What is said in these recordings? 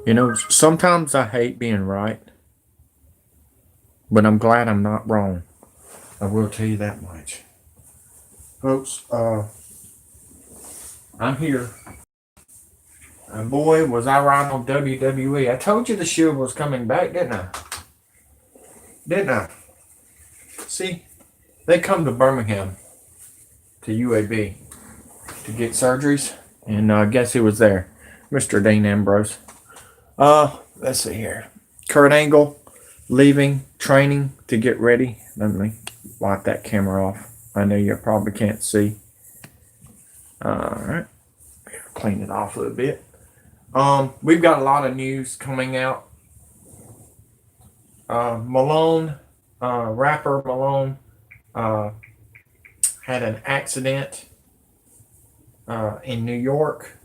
You know, sometimes I hate being right, but I'm glad I'm not wrong. I will tell you that much. Folks, I'm here. And boy, was I right on WWE. I told you the Shield was coming back, didn't I? Didn't I? See, they come to Birmingham, to UAB, to get surgeries. And guess who was there? Mr. Dean Ambrose. Let's see here. Kurt Angle leaving training to get ready. Let me wipe that camera off. I know you probably can't see. All right, clean it off a little bit. We've got a lot of news coming out. Malone, rapper Malone, uh, had an accident in New York.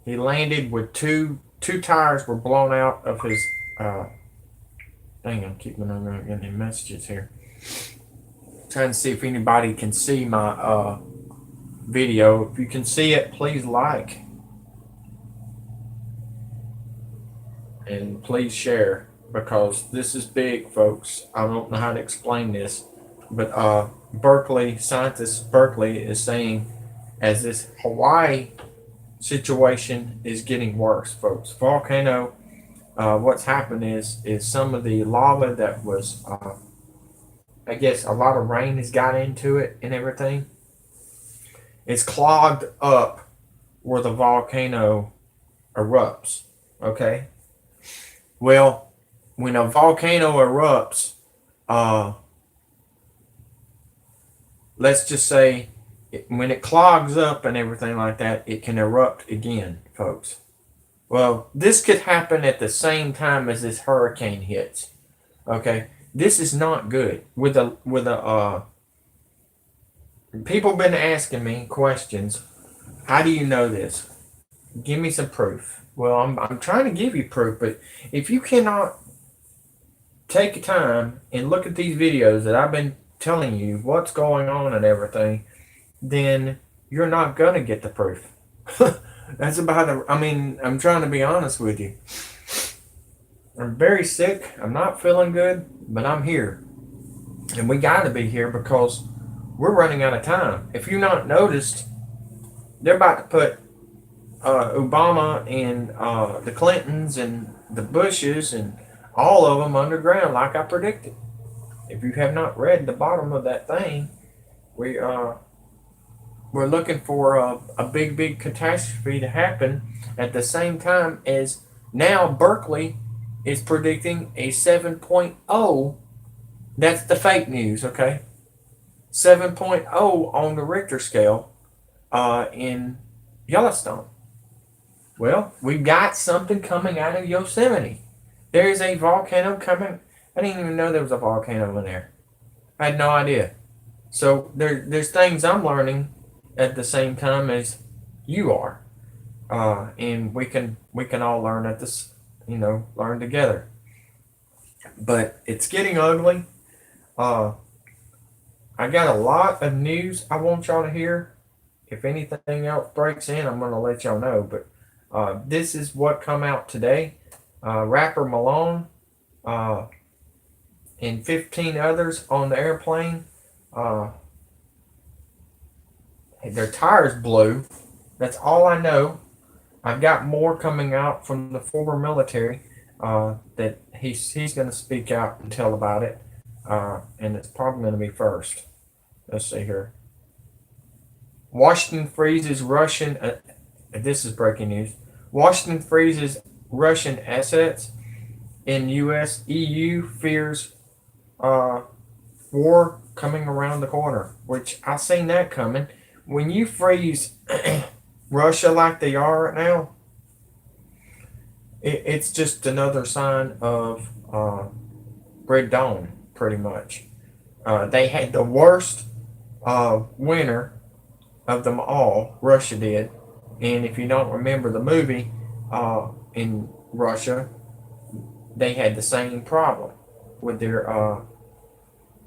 He landed with two tires were blown out of his. Dang, I'm keeping on getting messages here. Trying to see if anybody can see my video. If you can see it, please like and please share because this is big, folks. I don't know how to explain this, but Berkeley scientists Berkeley is saying as this Hawaii situation is getting worse, folks. Volcano. What's happened is some of the lava that was, I guess, a lot of rain has got into it and everything. It's clogged up where the volcano erupts. Okay. Well, when a volcano erupts, uh, let's just say when it clogs up and everything like that, it can erupt again, folks. Well, this could happen at the same time as this hurricane hits. Okay, this is not good. People been asking me questions. How do you know this? Give me some proof. Well, I'm trying to give you proof, but if you cannot take time and look at these videos that I've been telling you what's going on and everything, then you're not gonna get the proof. That's about it. I mean, I'm trying to be honest with you. I'm very sick. I'm not feeling good, but I'm here. And we got to be here because we're running out of time. If you not noticed, they're about to put Obama and the Clintons and the Bushes and all of them underground like I predicted. If you have not read the bottom of that thing, we we're looking for a big catastrophe to happen at the same time as now Berkeley is predicting a 7.0. That's the fake news, okay? 7.0 on the Richter scale in Yellowstone. Well, we've got something coming out of Yosemite. There is a volcano coming. I didn't even know there was a volcano in there. I had no idea. So there's things I'm learning at the same time as you are, and we can all learn at this, learn together. But it's getting ugly. Uh, I got a lot of news I want y'all to hear. If anything else breaks in, I'm gonna let y'all know. But this is what come out today. Rapper Malone uh, and 15 others on the airplane. Uh, their tires blew. That's all I know. I've got more coming out from the former military that he's going to speak out and tell about it, and it's probably going to be first. Let's see here. Washington freezes Russian. This is breaking news. Washington freezes Russian assets in U.S. EU fears war coming around the corner, which I seen that coming. When you freeze Russia like they are right now, it's just another sign of Red Dawn, pretty much. They had the worst winter of them all, Russia did. And if you don't remember the movie in Russia, they had the same problem with their,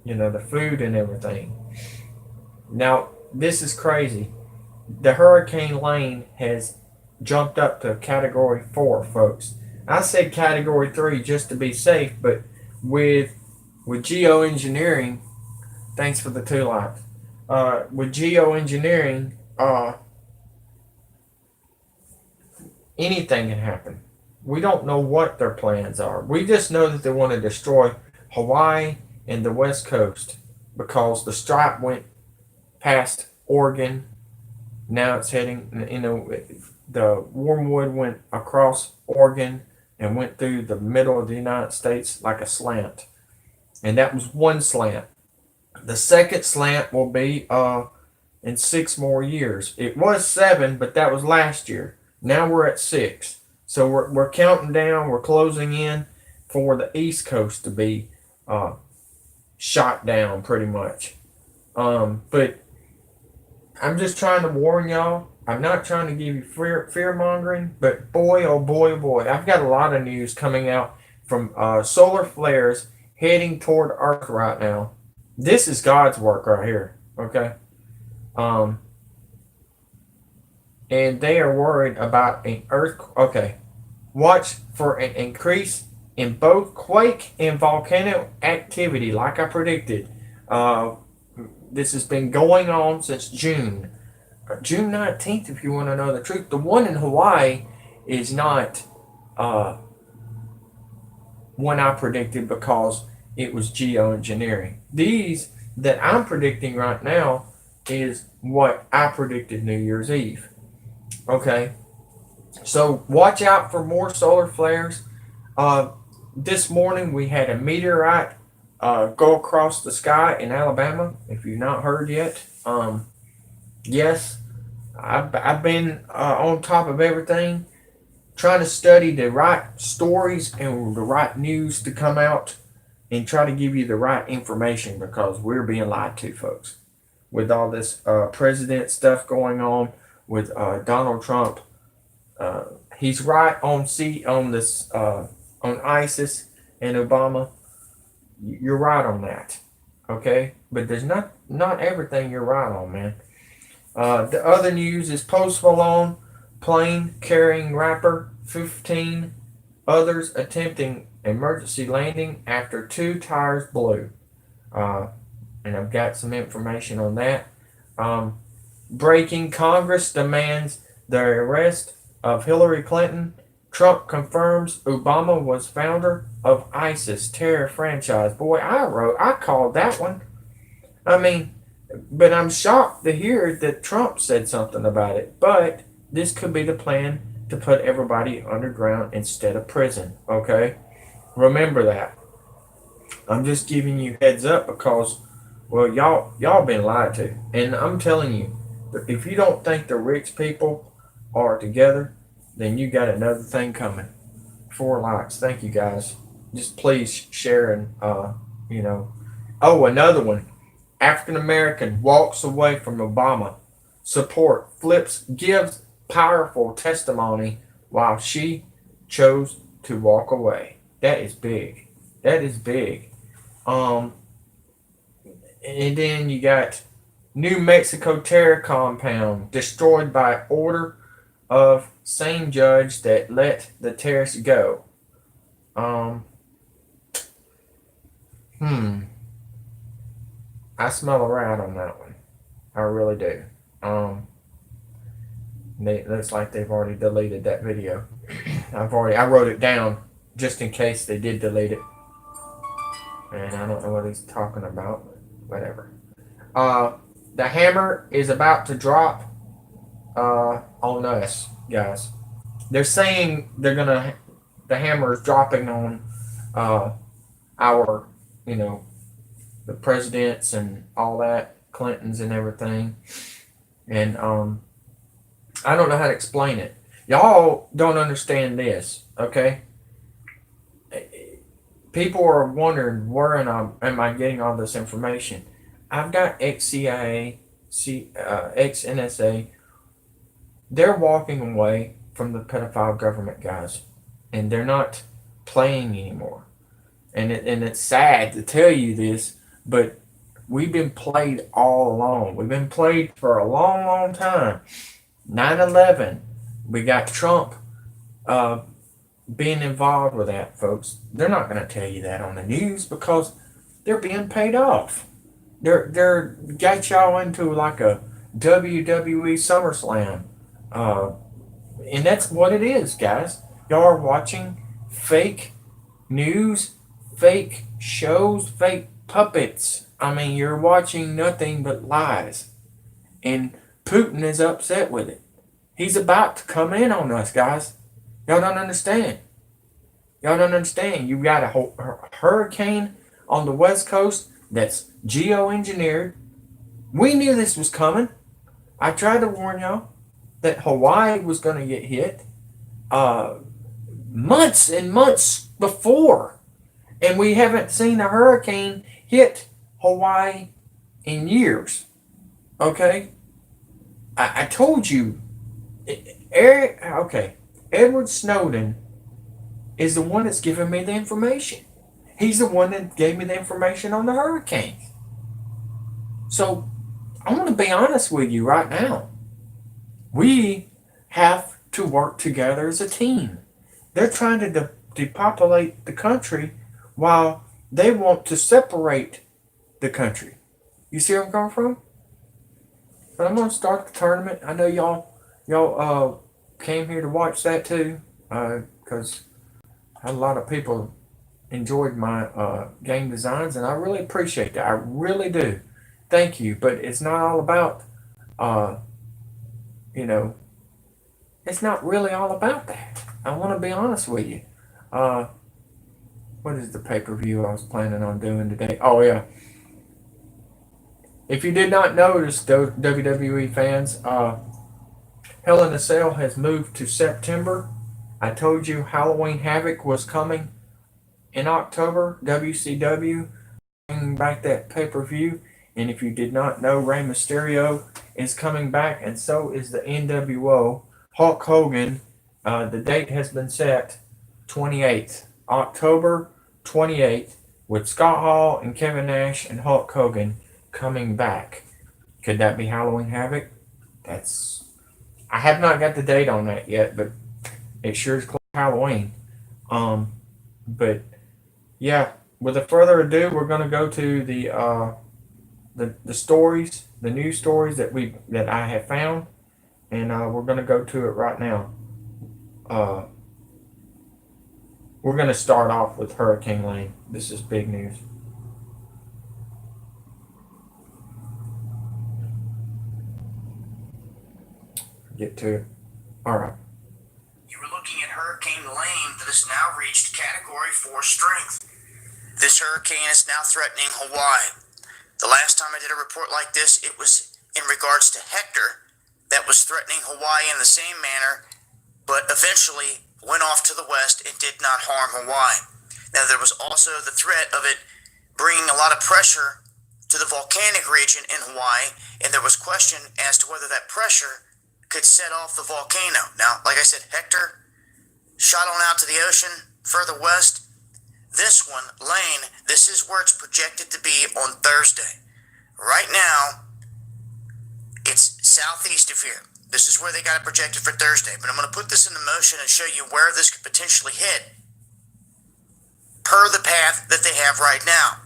the food and everything. Now, this is crazy. The hurricane lane has jumped up to category 4, folks. I said category 3 just to be safe, but with geoengineering, thanks for the 2 likes. With geoengineering, anything can happen. We don't know what their plans are. We just know that they want to destroy Hawaii and the West Coast because the stripe went past Oregon. Now it's heading, the wormwood went across Oregon and went through the middle of the United States like a slant. And that was one slant. The second slant will be in 6 more years. It was 7, but that was last year. Now we're at 6. So we're counting down, we're closing in for the East Coast to be shot down pretty much. But I'm just trying to warn y'all. I'm not trying to give you fear mongering, but boy, oh boy, oh boy, I've got a lot of news coming out from solar flares heading toward Earth right now. This is God's work right here, okay? And they are worried about an earth. Okay, watch for an increase in both quake and volcano activity, like I predicted. This has been going on since June 19th, if you want to know the truth. The one in Hawaii is not one I predicted because it was geoengineering. These that I'm predicting right now is what I predicted New Year's Eve. Okay, so watch out for more solar flares. This morning we had a meteorite go across the sky in Alabama. If you've not heard yet, yes, I've been on top of everything, trying to study the right stories and the right news to come out, and try to give you the right information because we're being lied to, folks, with all this president stuff going on with Donald Trump. He's right on this on ISIS and Obama. You're right on that, okay? But there's not everything you're right on, man. The other news is Post Malone plane carrying rapper 15 others attempting emergency landing after 2 tires blew. And I've got some information on that. Breaking: Congress demands the arrest of Hillary Clinton. Trump confirms Obama was founder of ISIS terror franchise. Boy, I called that one. I mean, but I'm shocked to hear that Trump said something about it. But this could be the plan to put everybody underground instead of prison. Okay, remember that. I'm just giving you heads up because, well, y'all been lied to, and I'm telling you, if you don't think the rich people are together, then you got another thing coming. 4 likes. Thank you, guys. Just please share and Oh, another one. African American walks away from Obama support. Gives powerful testimony while she chose to walk away. That is big. That is big. And then you got New Mexico terror compound destroyed by order of same judge that let the terrorists go. I smell a rat on that one. I really do. It looks like they've already deleted that video. I wrote it down just in case they did delete it. And I don't know what he's talking about, but whatever. The hammer is about to drop on us, guys. They're saying the hammer is dropping on our, the presidents and all that, Clintons and everything. And I don't know how to explain it. Y'all don't understand this, okay? People are wondering where am I getting all this information. I've got ex-CIA, ex-NSA. They're walking away from the pedophile government, guys, and they're not playing anymore. And it's sad to tell you this, but we've been played all along. We've been played for a long, long time. 9/11, we got Trump being involved with that, folks. They're not going to tell you that on the news because they're being paid off. They're got y'all into like a WWE SummerSlam, uh, and that's what it is, guys. Y'all are watching fake news, fake shows, fake puppets. I mean, you're watching nothing but lies, and Putin is upset with it. He's about to come in on us, guys. Y'all don't understand. Y'all don't understand. You got a hurricane on the west coast that's geoengineered. We knew this was coming. I tried to warn y'all that Hawaii was going to get hit uh, months and months before. And we haven't seen a hurricane hit Hawaii in years. Okay? I told you. Okay. Edward Snowden is the one that's giving me the information. He's the one that gave me the information on the hurricanes. So I want to be honest with you right now. We have to work together as a team. They're trying to depopulate the country while they want to separate the country. You see where I'm coming from? But I'm going to start the tournament. I know y'all came here to watch that too, because a lot of people enjoyed my game designs, and I really appreciate that. I really do. Thank you. But it's not all about, uh, you know, it's not really all about that. I want to be honest with you. Uh, what is the pay-per-view I was planning on doing today? Oh, yeah. If you did not notice, WWE fans, Hell in a Cell has moved to September. I told you Halloween Havoc was coming in October. WCW bringing back that pay-per-view. And if you did not know, Rey Mysterio is coming back, and so is the NWO. Hulk Hogan, the date has been set 28th, October 28th, with Scott Hall and Kevin Nash and Hulk Hogan coming back. Could that be Halloween Havoc? I have not got the date on that yet, but it sure is close to Halloween. But yeah, without further ado, we're gonna go to the stories, the news stories that I have found, and we're gonna go to it right now. Uh, we're gonna start off with Hurricane Lane. This is big news. Get to it. All right. You were looking at Hurricane Lane that has now reached Category 4 strength. This hurricane is now threatening Hawaii. The last time I did a report like this, it was in regards to Hector that was threatening Hawaii in the same manner, but eventually went off to the west and did not harm Hawaii. Now, there was also the threat of it bringing a lot of pressure to the volcanic region in Hawaii, and there was question as to whether that pressure could set off the volcano. Now, like I said, Hector shot on out to the ocean further west. This one, Lane, this is where it's projected to be on Thursday. Right now, it's southeast of here. This is where they got it projected for Thursday. But I'm going to put this into motion and show you where this could potentially hit per the path that they have right now.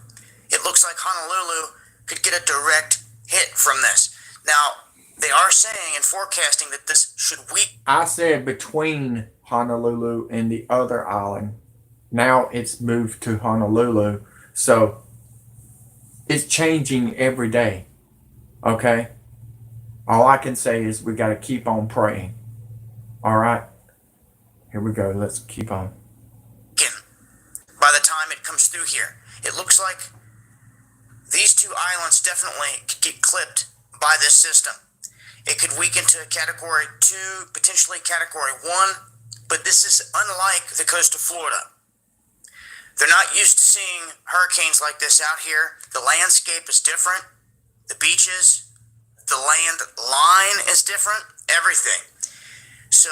It looks like Honolulu could get a direct hit from this. Now, they are saying and forecasting that this should weaken. I said between Honolulu and the other island. Now it's moved to Honolulu. So it's changing every day. Okay? All I can say is we got to keep on praying. All right? Here we go. Let's keep on. By the time it comes through here, it looks like these two islands definitely could get clipped by this system. It could weaken to Category 2, potentially Category 1, but this is unlike the coast of Florida. They're not used to seeing hurricanes like this out here. The landscape is different. The beaches, the land line is different, everything. So,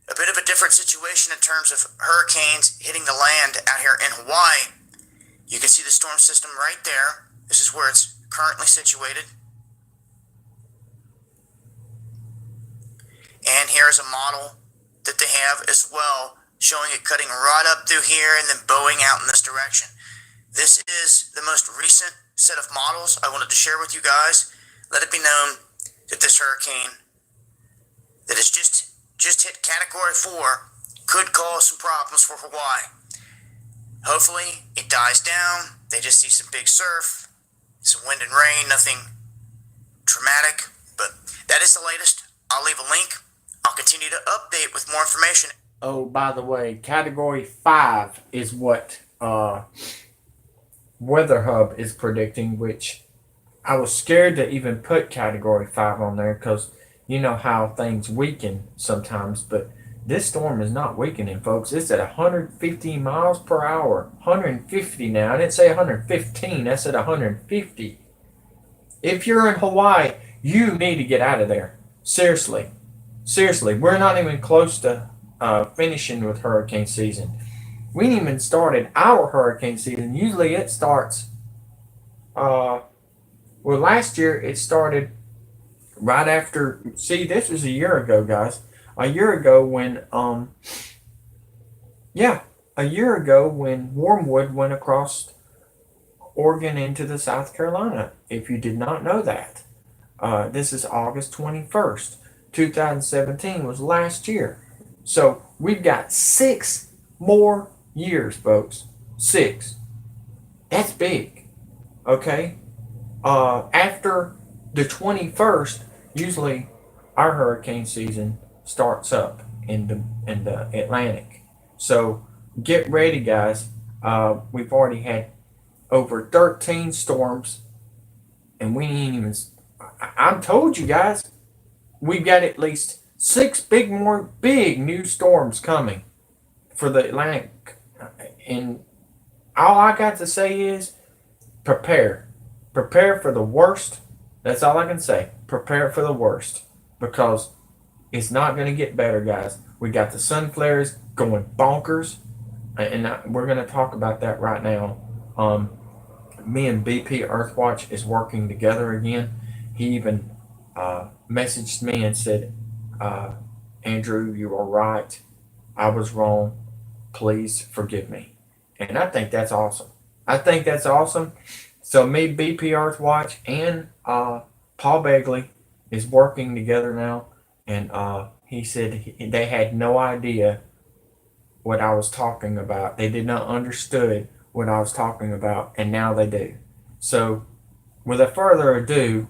a bit of a different situation in terms of hurricanes hitting the land out here in Hawaii. You can see the storm system right there. This is where it's currently situated. And here's a model that they have as well showing it cutting right up through here and then bowing out in this direction. This is the most recent set of models I wanted to share with you guys. Let it be known that this hurricane that has just hit Category 4 could cause some problems for Hawaii. Hopefully it dies down. They just see some big surf, some wind and rain, nothing traumatic, but that is the latest. I'll leave a link. I'll continue to update with more information. Oh, by the way, Category 5 is what Weather Hub is predicting, which I was scared to even put Category 5 on there because you know how things weaken sometimes, but this storm is not weakening, folks. It's at 150 miles per hour. 150 now. I didn't say 115. I said 150. If you're in Hawaii, you need to get out of there. Seriously. Seriously. We're not even close to finishing with hurricane season. We ain't even started our hurricane season. Usually it starts, well, last year it started right after, see, this was a year ago, guys. A year ago when, a year ago when Wormwood went across Oregon into the South Carolina. If you did not know that, this is August 21st, 2017 was last year. So we've got 6 more years, folks. 6. That's big. Okay. After the 21st, usually our hurricane season starts up in the Atlantic. So get ready, guys. We've already had over 13 storms, and we ain't even. I told you guys, we've got at least 6 big new storms coming for the Atlantic, and all I got to say is prepare for the worst. That's all I can say. Prepare for the worst, because it's not going to get better, guys. We got the sun flares going bonkers, and we're going to talk about that right now. Me and BP Earthwatch is working together again. He even messaged me and said, Andrew, you are right. I was wrong. Please forgive me. And I think that's awesome. So me, BP Earthwatch, and Paul Begley is working together now. And he said they had no idea what I was talking about. They did not understood what I was talking about, and now they do. So, without further ado,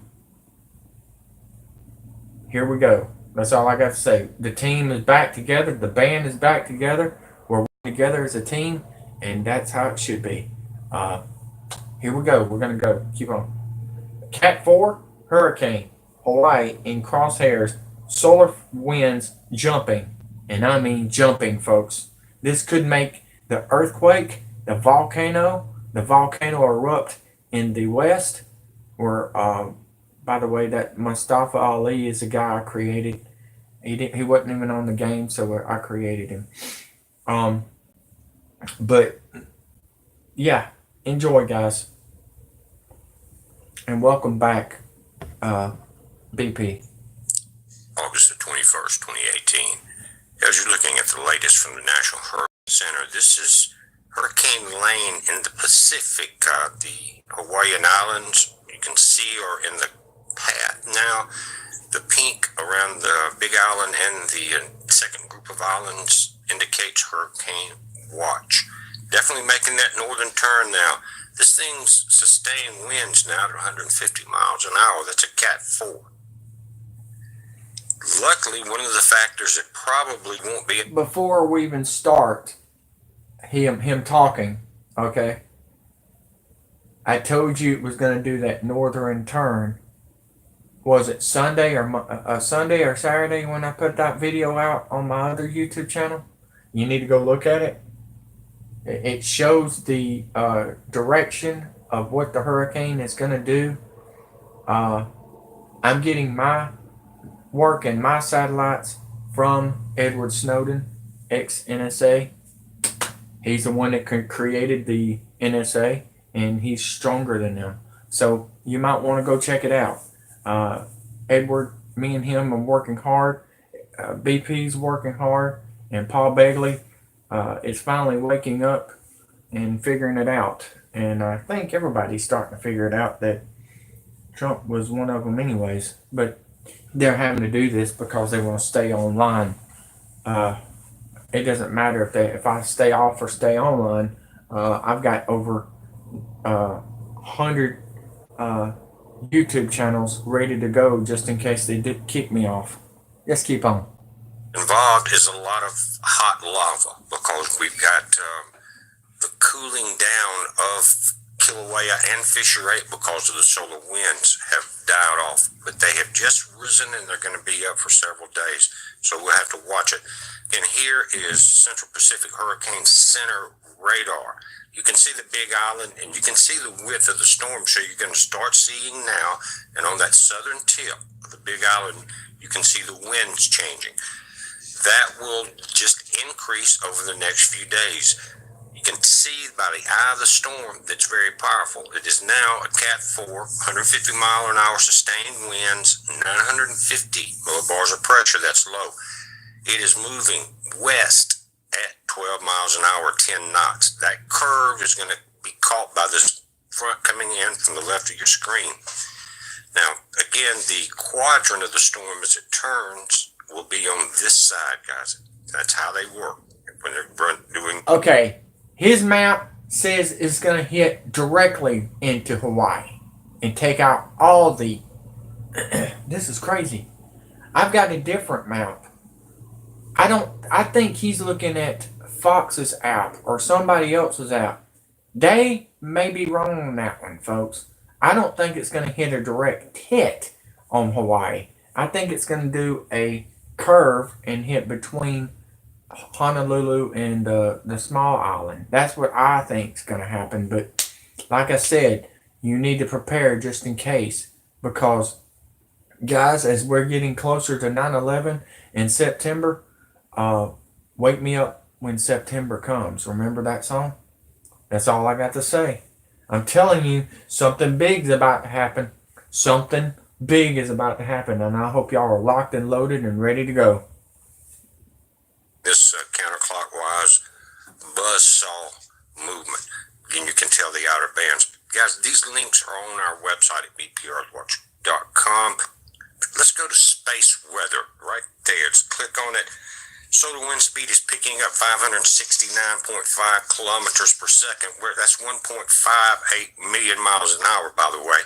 here we go. That's all I got to say. The team is back together. The band is back together. We're working together as a team, and that's how it should be. Here we go. We're going to go. Keep on. Cat 4, hurricane, Hawaii in crosshairs, solar winds jumping, and I mean jumping, folks. This could make the earthquake, the volcano erupt in the west, where, by the way, that Mustafa Ali is a guy I created. He wasn't even on the game, so I created him. But yeah, enjoy, guys, and welcome back, BP. August the 21st, 2018. As you're looking at the latest from the National Hurricane Center, this is Hurricane Lane in the Pacific. The Hawaiian Islands, you can see, are in the path. Now, the pink around the Big Island and the second group of islands indicates hurricane watch. Definitely making that northern turn now. This thing's sustained winds now at 150 miles an hour. That's a Cat 4. Luckily, one of the factors that probably won't be... Before we even start him talking, okay, I told you it was going to do that northern turn. Was it Sunday or Saturday when I put that video out on my other YouTube channel? You need to go look at it. It shows the direction of what the hurricane is going to do. I'm getting my work and my satellites from Edward Snowden, ex-NSA. He's the one that created the NSA, and he's stronger than them. So you might want to go check it out. Edward, me and him are working hard. BP's working hard, and Paul Begley, is finally waking up and figuring it out. And I think everybody's starting to figure it out that Trump was one of them, anyways. But they're having to do this because they want to stay online. Uh, it doesn't matter if I stay off or stay online. I've got over 100 YouTube channels ready to go just in case they did kick me off. Just keep on. Involved is a lot of hot lava because we've got the cooling down of Kilauea and Fisher 8 because of the solar winds have died off, but they have just risen and they're going to be up for several days, so we'll have to watch it. And here is Central Pacific Hurricane Center radar. You can see the big island and you can see the width of the storm, so you're going to start seeing now, and on that southern tip of the big island you can see the winds changing. That will just increase over the next few days. You can see by the eye of the storm that's very powerful. It is now a Cat 4, 150 mile an hour sustained winds, 950 millibars of pressure, that's low. It is moving west at 12 miles an hour, 10 knots. That curve is going to be caught by this front coming in from the left of your screen. Now, again, the quadrant of the storm as it turns will be on this side, guys. That's how they work when they're doing. Okay, his map says it's going to hit directly into Hawaii and take out all the. This is crazy. I've got a different map. I think he's looking at Fox's app or somebody else's app. They may be wrong on that one, folks. I don't think it's going to hit a direct hit on Hawaii. I think it's going to do a curve and hit between Honolulu and the small island. That's what I think is going to happen. But like I said, you need to prepare just in case, because guys, as we're getting closer to 9/11 in September, wake me up when September comes. Remember that song? That's all I got to say. I'm telling you, something big is about to happen. Something big is about to happen, and I hope y'all are locked and loaded and ready to go. This counterclockwise buzzsaw movement. Again, you can tell the outer bands. Guys, these links are on our website at bprearthwatch.com. Let's go to space weather right there. Just click on it. Solar wind speed is picking up 569.5 kilometers per second. That's 1.58 million miles an hour, by the way.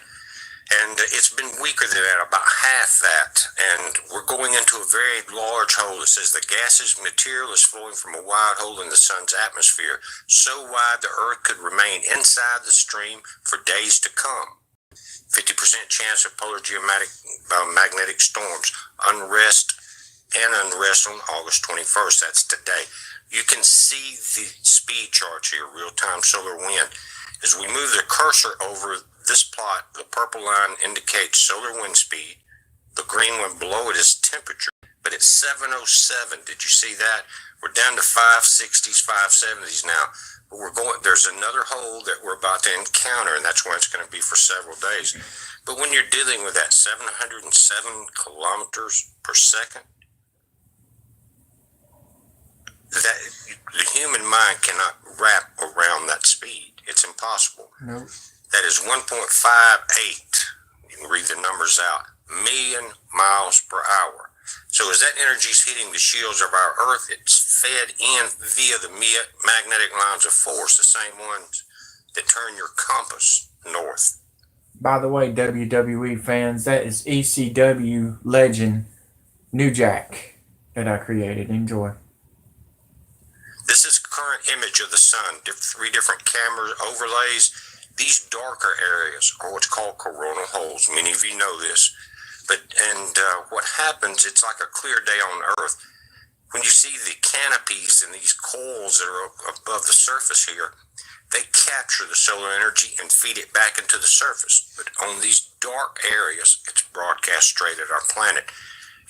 And it's been weaker than that, about half that. And we're going into a very large hole. It says the gaseous material is flowing from a wide hole in the sun's atmosphere, so wide the Earth could remain inside the stream for days to come. 50% chance of polar magnetic storms, unrest on August 21st. That's today. You can see the speed charts here, real-time solar wind. As we move the cursor over this plot, the purple line indicates solar wind speed. The green one below it is temperature. But it's 707. Did you see that? We're down to 560s, 570s now. But there's another hole that we're about to encounter, and that's where it's going to be for several days. But when you're dealing with that 707 kilometers per second, that the human mind cannot wrap around that speed. It's impossible. Nope. That is 1.58. You can read the numbers out. Million miles per hour. So as that energy is hitting the shields of our Earth, it's fed in via the magnetic lines of force, the same ones that turn your compass north. By the way, WWE fans, that is ECW legend New Jack that I created. Enjoy. This is current image of the sun, 3 different camera overlays. These darker areas are what's called coronal holes. Many of you know this. What happens, it's like a clear day on Earth. When you see the canopies and these coils that are above the surface here, they capture the solar energy and feed it back into the surface. But on these dark areas, it's broadcast straight at our planet.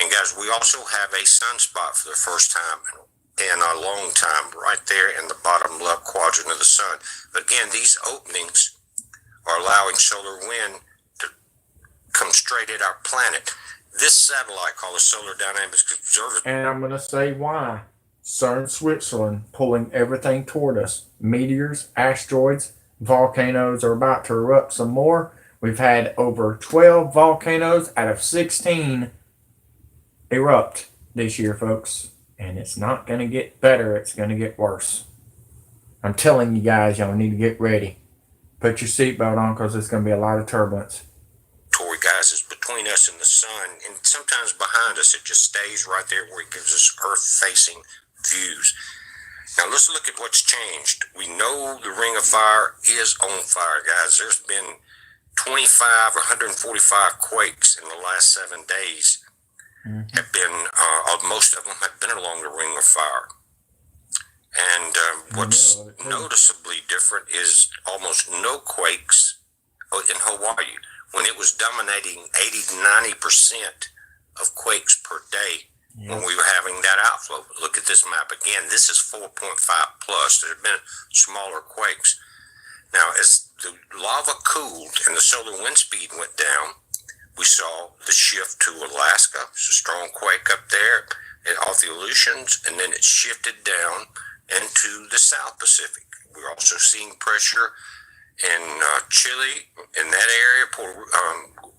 And guys, we also have a sunspot for the first time in a long time, right there in the bottom left quadrant of the sun. But again, these openings are allowing solar wind to come straight at our planet. This satellite called the Solar Dynamics Observatory. And I'm going to say why. CERN, Switzerland, pulling everything toward us. Meteors, asteroids, volcanoes are about to erupt some more. We've had over 12 volcanoes out of 16 erupt this year, folks. And it's not going to get better, it's going to get worse. I'm telling you guys, y'all need to get ready. Put your seatbelt on because there's going to be a lot of turbulence. Tory, guys, is between us and the sun, and sometimes behind us. It just stays right there where it gives us Earth-facing views. Now let's look at what's changed. We know the Ring of Fire is on fire, guys. There's been 25 or 145 quakes in the last 7 days. Have been, most of them have been along the Ring of Fire. And what's noticeably different is almost no quakes in Hawaii, when it was dominating 80-90% of quakes per day. Yes. When we were having that outflow. Look at this map again. This is 4.5 plus. There have been smaller quakes. Now, as the lava cooled and the solar wind speed went down, we saw the shift to Alaska. It's a strong quake up there off the Aleutians, and then it shifted down into the South Pacific. We're also seeing pressure in Chile, in that area,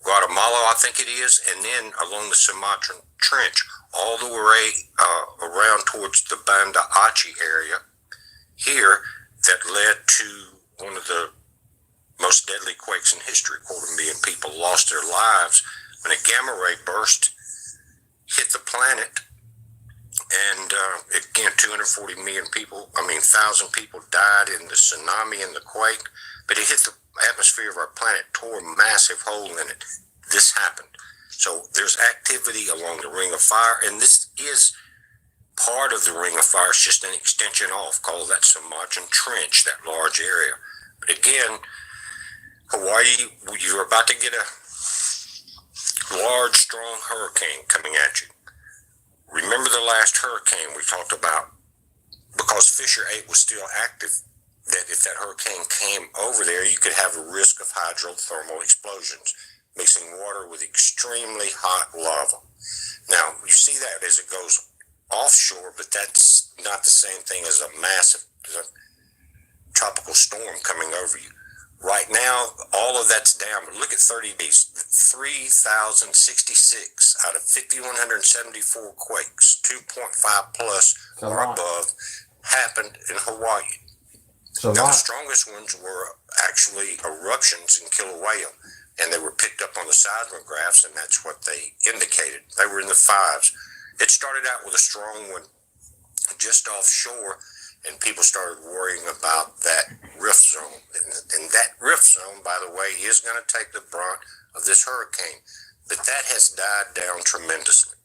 Guatemala, I think it is, and then along the Sumatran Trench, all the way around towards the Banda Aceh area here, that led to one of the most deadly quakes in history. 250,000 people lost their lives when a gamma ray burst hit the planet. And again, 240 million people, 1,000 people died in the tsunami and the quake, but it hit the atmosphere of our planet, tore a massive hole in it. This happened. So there's activity along the Ring of Fire, and this is part of the Ring of Fire. It's just an extension off, called that Sumatran Trench, that large area. But again, Hawaii, you're about to get a large, strong hurricane coming at you. Remember the last hurricane we talked about, because Fissure 8 was still active, that if that hurricane came over there, you could have a risk of hydrothermal explosions, mixing water with extremely hot lava. Now, you see that as it goes offshore, but that's not the same thing as a massive tropical storm coming over you. Right now, all of that's down. But look at 30 days, 3,066 out of 5,174 quakes, 2.5 plus or above, happened in Hawaii. Now, the strongest ones were actually eruptions in Kilauea, and they were picked up on the seismographs, and that's what they indicated. They were in the fives. It started out with a strong one just offshore, and people started worrying about that rift zone. And that rift zone, by the way, is going to take the brunt of this hurricane. But that has died down tremendously,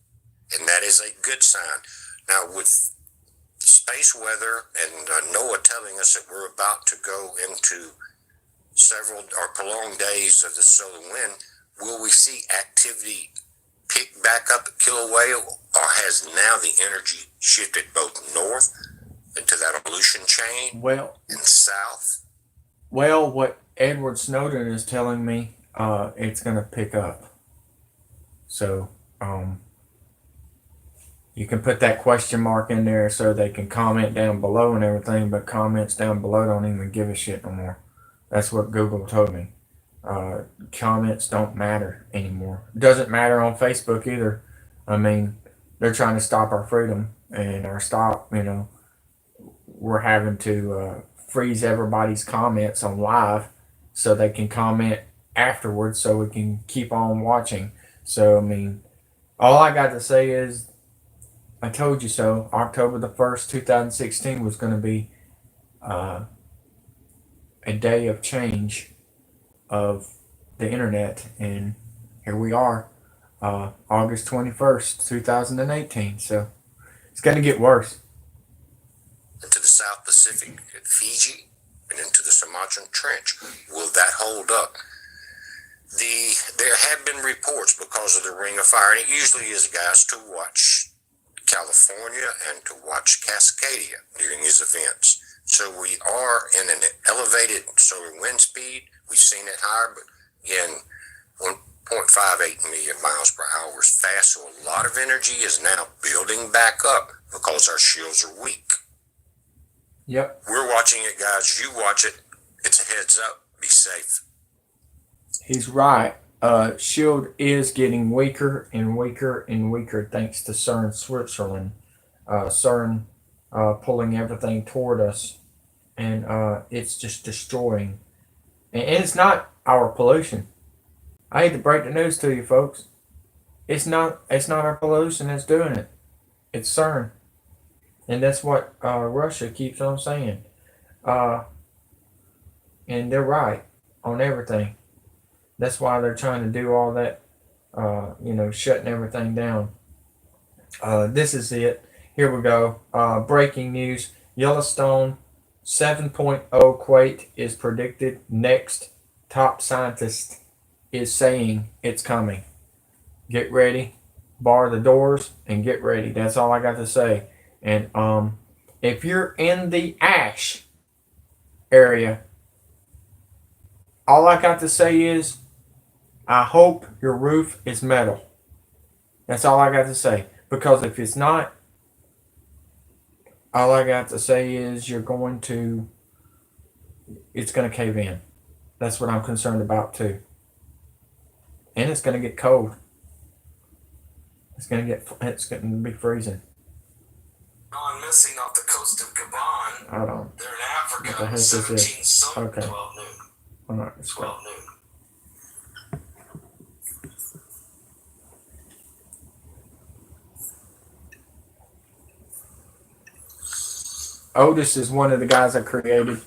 and that is a good sign. Now, with space weather and NOAA telling us that we're about to go into several or prolonged days of the solar wind, will we see activity pick back up at Kilauea, or has now the energy shifted both north into that Aleutian chain and south? Well, what Edward Snowden is telling me, it's going to pick up. So, you can put that question mark in there so they can comment down below and everything, but comments down below don't even give a shit no more. That's what Google told me. Comments don't matter anymore. It doesn't matter on Facebook either. They're trying to stop our freedom and our we're having to freeze everybody's comments on live so they can comment afterwards so we can keep on watching. So, all I got to say is, I told you so. October the 1st, 2016 was going to be a day of change of the internet, and here we are, August 21st, 2018. So it's going to get worse. Into the South Pacific, at Fiji, and into the Sumatran Trench. Will that hold up? There have been reports, because of the Ring of Fire, and it usually is, guys, to watch California and to watch Cascadia during these events. So we are in an elevated solar wind speed. We've seen it higher, but again, 1.58 million miles per hour is fast. So a lot of energy is now building back up because our shields are weak. Yep. We're watching it, guys. You watch it. It's a heads up. Be safe. He's right. Shield is getting weaker and weaker and weaker thanks to CERN Switzerland. CERN pulling everything toward us, and it's just destroying. And it's not our pollution. I hate to break the news to you, folks. It's not. It's not our pollution that's doing it. It's CERN, and that's what Russia keeps on saying. Uh, and they're right on everything. That's why they're trying to do all that. Shutting everything down. This is it. Here we go. Breaking news: Yellowstone 7.0 quake is predicted next. Top scientist is saying it's coming. Get ready, bar the doors, and get ready. That's all I got to say. And if you're in the ash area, all I got to say is I hope your roof is metal. That's all I got to say. Because if it's not, all I got to say is it's going to cave in. That's what I'm concerned about too. And it's going to get cold. It's going to be freezing. Gone missing off the coast of Gabon. I don't. They're in Africa. What the heck is 17 this? some Okay. 12 noon. All right, let's go. 12 noon. Otis is one of the guys I created.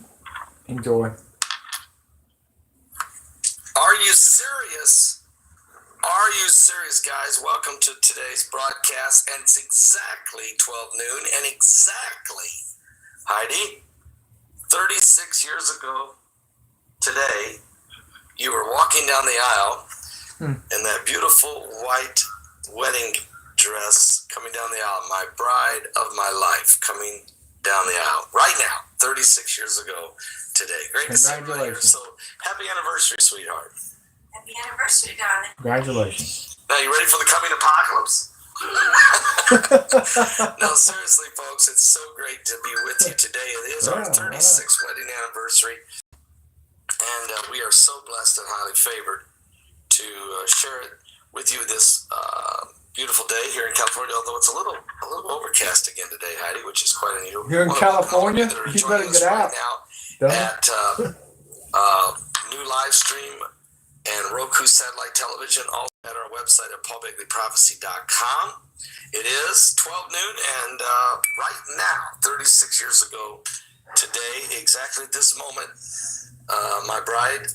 Enjoy. Are you serious? Are you serious, guys? Welcome to today's broadcast, and it's exactly 12 noon, and exactly, Heidi, 36 years ago today, you were walking down the aisle in that beautiful white wedding dress coming down the aisle, my bride of my life coming down the aisle right now, 36 years ago today. Great to see you here. So happy anniversary, sweetheart. Happy anniversary, darling. Congratulations. Now, you ready for the coming apocalypse? No, seriously, folks, it's so great to be with you today. It is our 36th wedding anniversary, and we are so blessed and highly favored to share it with you this beautiful day here in California, although it's a little overcast again today, Heidi, which is quite unusual. You're in California? You better get out. Now at new live stream and Roku satellite television, also at our website at paulbegleyprophecy.com. It is 12 noon, and right now, 36 years ago today, exactly at this moment, my bride,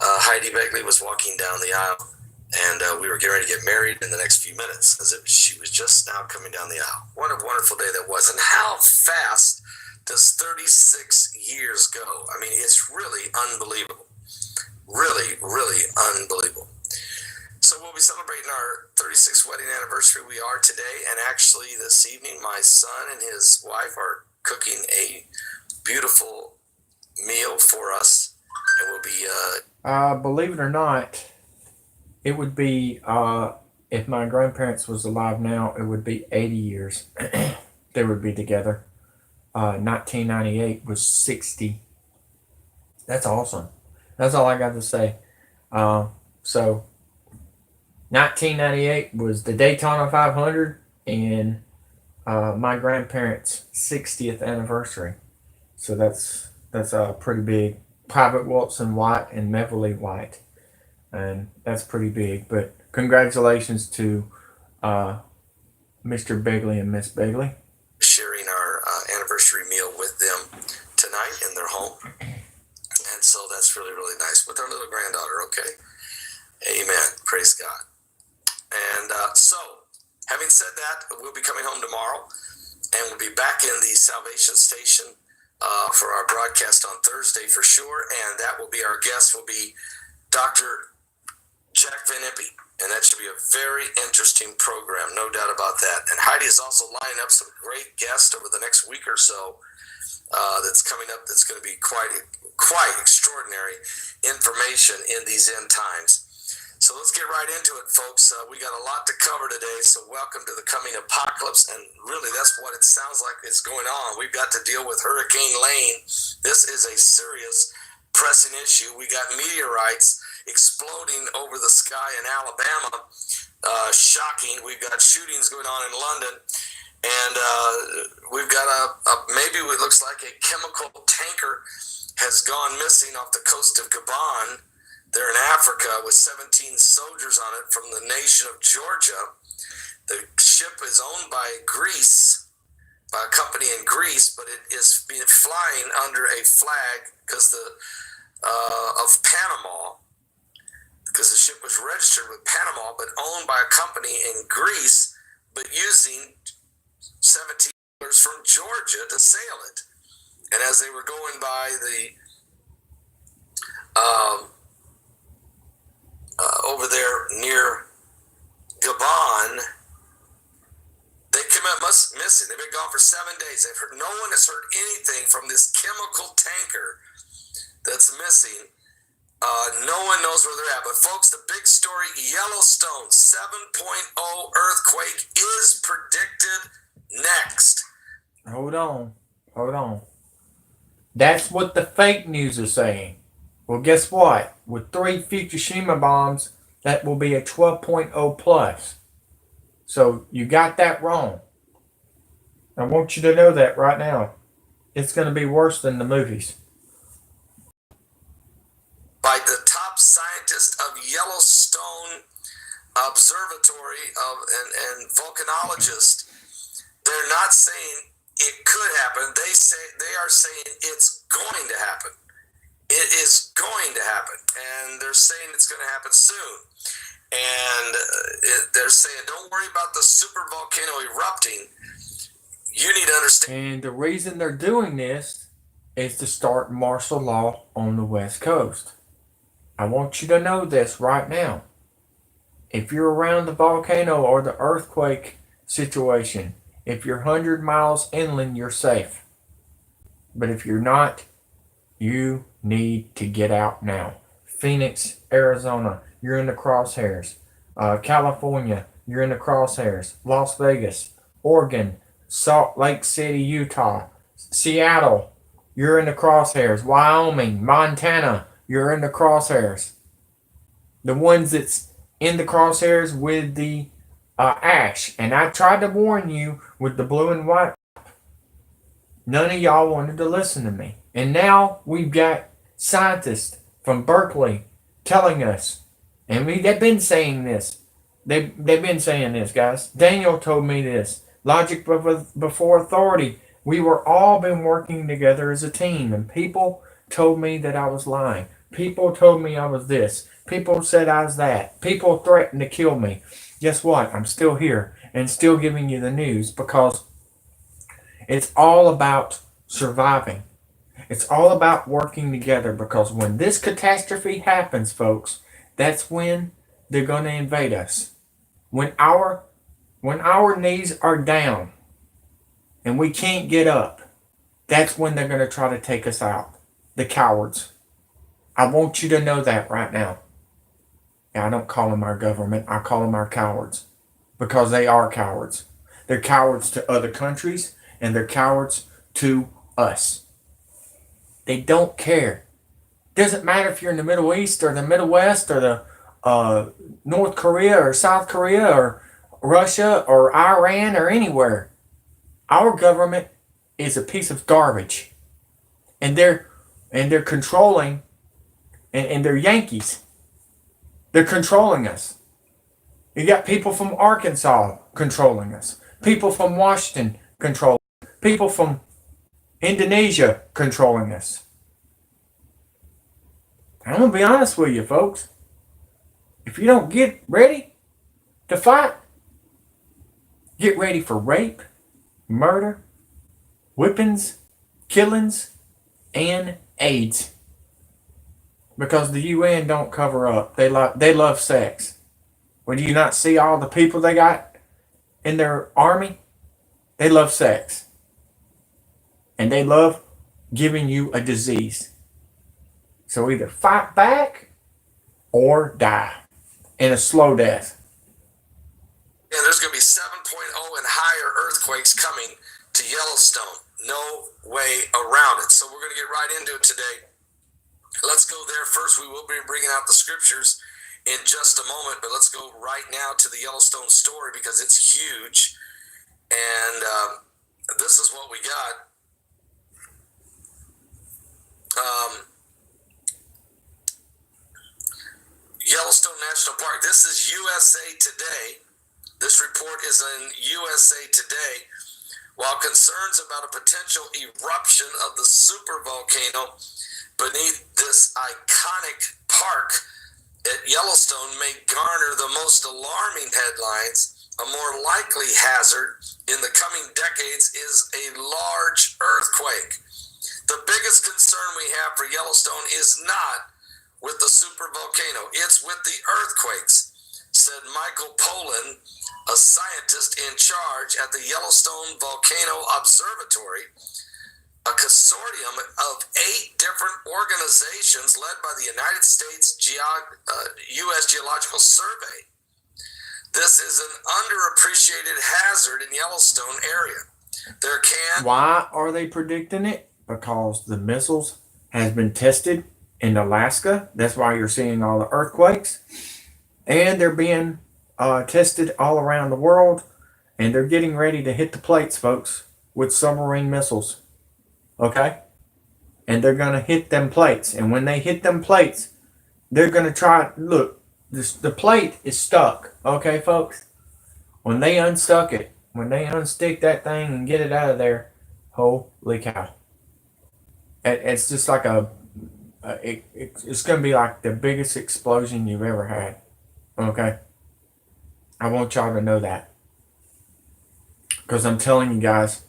Heidi Begley, was walking down the aisle, and we were getting ready to get married in the next few minutes, as if she was just now coming down the aisle. What a wonderful day that was, and how fast does 36 years go? I mean, it's really unbelievable. Really, really unbelievable. So we'll be celebrating our 36th wedding anniversary. We are today, and actually this evening, my son and his wife are cooking a beautiful meal for us, and we'll be. Believe it or not, it would be if my grandparents was alive now, it would be 80 years they would be together. 1998 was 60. That's awesome. That's all I got to say. So 1998 was the Daytona 500 and my grandparents' 60th anniversary. So that's pretty big. Private Wilson White and Beverly White, and that's pretty big. But congratulations to Mr. Begley and Miss Begley. Sharing our anniversary meal with them tonight in their home. And so that's really, really nice with our little granddaughter, okay? Amen. Praise God. And so, having said that, we'll be coming home tomorrow, and we'll be back in the Salvation Station for our broadcast on Thursday for sure. And that will be, our guest will be Dr. Jack Van Impe. And that should be a very interesting program, no doubt about that. And Heidi is also lining up some great guests over the next week or so that's coming up. That's going to be quite extraordinary information in these end times. So So let's get right into it, folks. We got a lot to cover today, so welcome to the coming apocalypse. And really, that's what it sounds like is going on. We've got to deal with Hurricane Lane. This is a serious, pressing issue. We got meteorites exploding over the sky in Alabama. Shocking. We've got shootings going on in London. And we've got maybe it looks like a chemical tanker has gone missing off the coast of Gabon. They're in Africa with 17 soldiers on it from the nation of Georgia. The ship is owned by Greece, by a company in Greece, but it is being flying under a flag because of Panama, because the ship was registered with Panama, but owned by a company in Greece, but using 17 sailors from Georgia to sail it. And as they were going by the over there near Gabon, they came up missing. They've been gone for 7 days. No one has heard anything from this chemical tanker that's missing. No one knows where they're at. But folks, the big story, Yellowstone 7.0 earthquake is predicted next. Hold on. That's what the fake news is saying. Well, guess what? With 3 Fukushima bombs, that will be a 12.0 plus. So you got that wrong. I want you to know that right now. It's going to be worse than the movies. By the top scientist of Yellowstone Observatory and volcanologist, they're not saying it could happen. They are saying it's going to happen. It is going to happen, and they're saying it's going to happen soon. And they're saying, don't worry about the super volcano erupting. You need to understand. And the reason they're doing this is to start martial law on the West Coast. I want you to know this right now. If you're around the volcano or the earthquake situation, if you're 100 miles inland, you're safe. But if you're not, you need to get out now. Phoenix, Arizona, you're in the crosshairs. California, you're in the crosshairs. Las Vegas, Oregon, Salt Lake City, Utah, Seattle, you're in the crosshairs. Wyoming, Montana, you're in the crosshairs. The ones that's in the crosshairs with the ash. And I tried to warn you with the blue and white. None of y'all wanted to listen to me. And now we've got scientists from Berkeley telling us, and they've been saying this. They've been saying this, guys. Daniel told me this. Logic before authority. We were all been working together as a team, and people told me that I was lying. People told me I was this. People said I was that. People threatened to kill me. Guess what? I'm still here and still giving you the news because it's all about surviving. It's all about working together, because when this catastrophe happens, folks, that's when they're going to invade us. When our knees are down and we can't get up, that's when they're going to try to take us out. The cowards. I want you to know that right now. I don't call them our government. I call them our cowards, because they are cowards. They're cowards to other countries, and they're cowards to us. They don't care. Doesn't matter if you're in the Middle East or the Middle West or the North Korea or South Korea or Russia or Iran or anywhere. Our government is a piece of garbage, and they're controlling, and they're Yankees. They're controlling us. You got people from Arkansas controlling us. People from Washington controlling us. People from Indonesia controlling us. I'm going to be honest with you, folks. If you don't get ready to fight, get ready for rape, murder, whippings, killings, and AIDS. Because the UN don't cover up. They love sex. Well, do you not see all the people they got in their army? They love sex. And they love giving you a disease. So either fight back or die. and a slow death. And there's going to be 7.0 and higher earthquakes coming to Yellowstone. No way around it. So we're going to get right into it today. Let's go there first. We will be bringing out the scriptures in just a moment, but let's go right now to the Yellowstone story because it's huge. And this is what we got. Yellowstone National Park. This is USA Today. This report is in USA Today. While concerns about a potential eruption of the supervolcano beneath this iconic park at Yellowstone may garner the most alarming headlines, a more likely hazard in the coming decades is a large earthquake. The biggest concern we have for Yellowstone is not with the supervolcano, it's with the earthquakes, said Michael Pollan, a scientist in charge at the Yellowstone Volcano Observatory, a consortium of 8 different organizations led by the United States U.S. Geological Survey. This is an underappreciated hazard in Yellowstone area. Why are they predicting it? Because the missiles has been tested in Alaska. That's why you're seeing all the earthquakes. And they're being tested all around the world. And they're getting ready to hit the plates, folks, with submarine missiles. Okay? And they're going to hit them plates. And when they hit them plates, they're going to try. Look, the plate is stuck. Okay, folks? When they unstuck it, when they unstick that thing and get it out of there, holy cow. It's just like it's going to be like the biggest explosion you've ever had. Okay? I want y'all to know that. Because I'm telling you guys,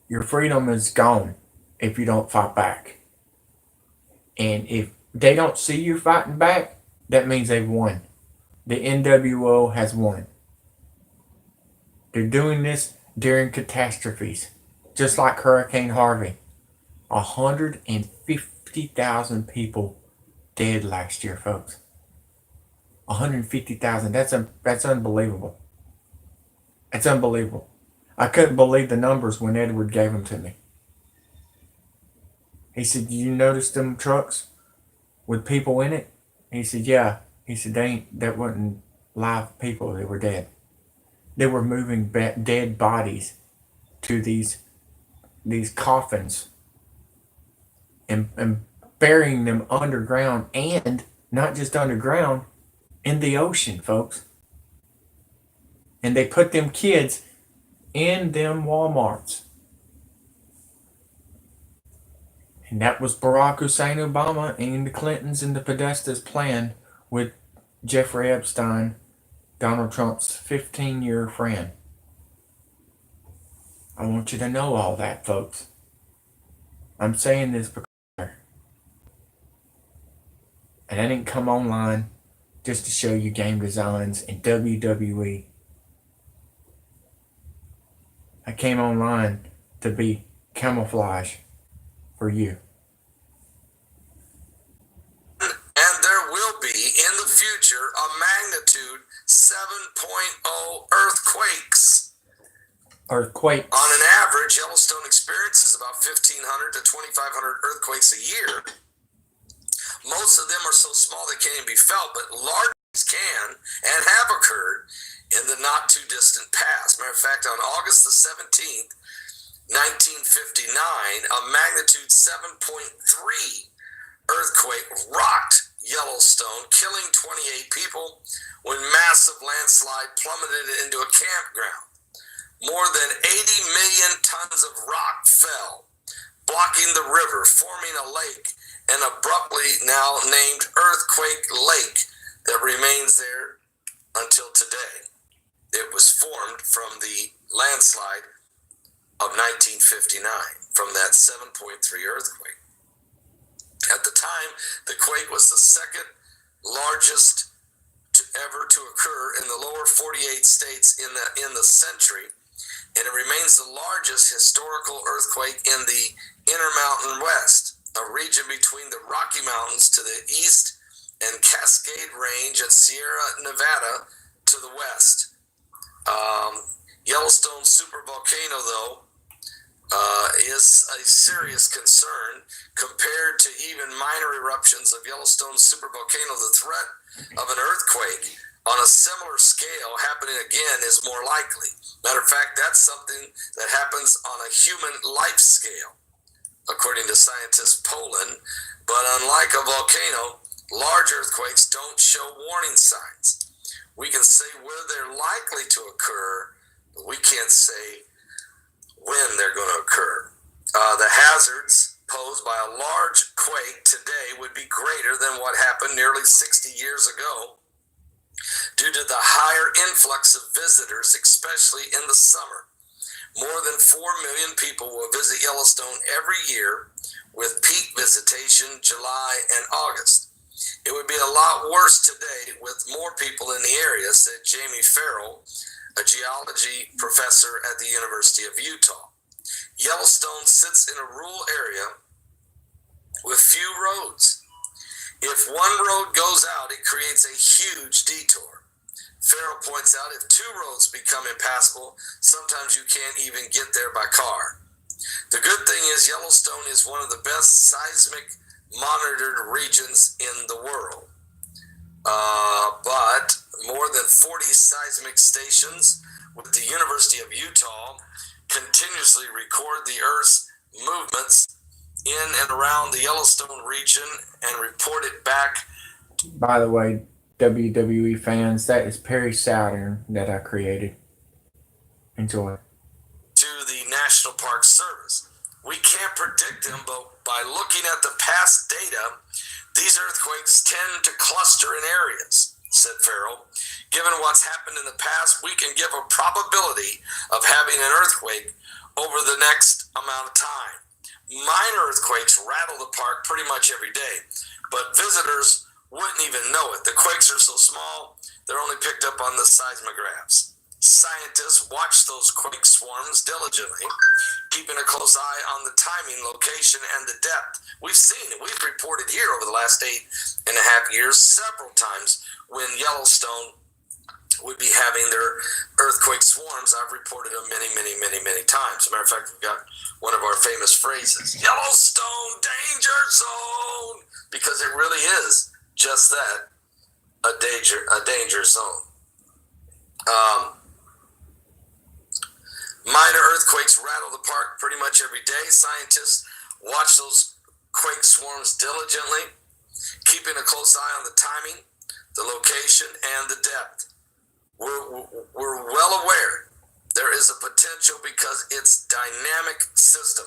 your freedom is gone if you don't fight back. And if they don't see you fighting back, that means they've won. The NWO has won. They're doing this during catastrophes, just like Hurricane Harvey. 150,000 people dead last year, folks. 150,000. That's unbelievable. It's unbelievable. I couldn't believe the numbers when Edward gave them to me. He said, "You notice them trucks with people in it?" He said, "Yeah." He said, that wasn't live people. They were dead. They were moving dead bodies to these coffins and burying them underground, and not just underground, in the ocean, folks. And they put them kids in them Walmarts. And that was Barack Hussein Obama and the Clintons and the Podestas plan with Jeffrey Epstein, Donald Trump's 15-year friend. I want you to know all that, folks. I'm saying this because and I didn't come online just to show you game designs and WWE. I came online to be camouflage for you. And there will be in the future a magnitude 7.0 earthquakes. Earthquakes. On an average, Yellowstone experiences about 1,500 to 2,500 earthquakes a year. Most of them are so small they can't even be felt, but large ones can and have occurred in the not too distant past. Matter of fact, on August the 17th, 1959, a magnitude 7.3 earthquake rocked Yellowstone, killing 28 people when massive landslide plummeted it into a campground. More than 80 million tons of rock fell, blocking the river, forming a lake, and abruptly now named Earthquake Lake that remains there until today. It was formed from the landslide of 1959, from that 7.3 earthquake. At the time, the quake was the second largest ever to occur in the lower 48 states in the century, and it remains the largest historical earthquake in the Intermountain West, a region between the Rocky Mountains to the east and Cascade Range and Sierra Nevada to the west. Yellowstone supervolcano, though, is a serious concern compared to even minor eruptions of Yellowstone supervolcano. The threat of an earthquake on a similar scale happening again is more likely. Matter of fact, that's something that happens on a human life scale, according to scientists Poland. But unlike a volcano, large earthquakes don't show warning signs. We can say where they're likely to occur, but we can't say when they're going to occur. The hazards posed by a large quake today would be greater than what happened nearly 60 years ago due to the higher influx of visitors, especially in the summer. More than 4 million people will visit Yellowstone every year, with peak visitation July and August. It would be a lot worse today with more people in the area, said Jamie Farrell, a geology professor at the University of Utah. Yellowstone sits in a rural area with few roads. If one road goes out, it creates a huge detour. Farrell points out if two roads become impassable, sometimes you can't even get there by car. The good thing is Yellowstone is one of the best seismic monitored regions in the world. But more than 40 seismic stations with the University of Utah continuously record the Earth's movements in and around the Yellowstone region and report it back. By the way, WWE fans, that is Perry Saturn that I created. Enjoy. To the National Park Service. We can't predict them, but by looking at the past data, these earthquakes tend to cluster in areas, said Farrell. Given what's happened in the past, we can give a probability of having an earthquake over the next amount of time. Minor earthquakes rattle the park pretty much every day, but visitors wouldn't even know it. The quakes are so small, they're only picked up on the seismographs. Scientists watch those quake swarms diligently, keeping a close eye on the timing, location, and the depth. We've seen it. We've reported here over the last 8.5 years several times when Yellowstone would be having their earthquake swarms. I've reported them many times. As a matter of fact, we've got one of our famous phrases, Yellowstone danger zone, because it really is just that, a danger zone. Minor earthquakes rattle the park pretty much every day. Scientists watch those quake swarms diligently, keeping a close eye on the timing, the location, and the depth. We're well aware there is a potential, because it's dynamic system,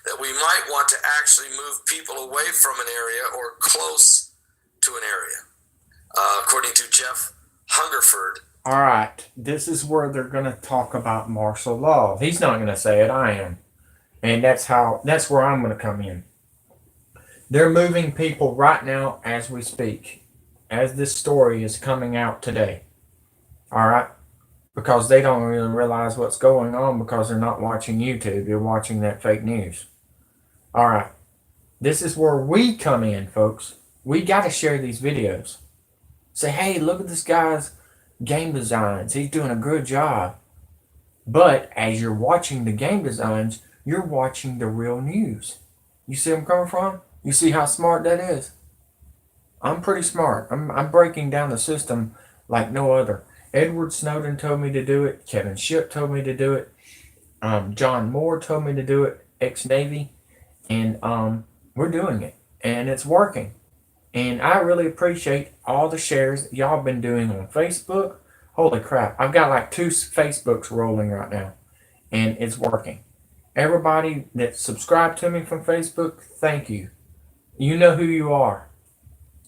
that we might want to actually move people away from an area or close to an area, according to Jeff Hungerford. All right, this is where they're going to talk about martial law. He's not going to say it, I am. And that's where I'm going to come in. They're moving people right now as we speak, as this story is coming out today. All right? Because they don't really realize what's going on because they're not watching YouTube. They're watching that fake news. All right. This is where we come in, folks. We got to share these videos. Say, hey, look at this guy's game designs. He's doing a good job. But as you're watching the game designs, you're watching the real news. You see where I'm coming from? You see how smart that is? I'm pretty smart. I'm breaking down the system like no other. Edward Snowden told me to do it. Kevin Shipp told me to do it. John Moore told me to do it, ex-Navy. And we're doing it. And it's working. And I really appreciate all the shares y'all have been doing on Facebook. Holy crap. I've got like 2 Facebooks rolling right now. And it's working. Everybody that subscribed to me from Facebook, thank you. You know who you are.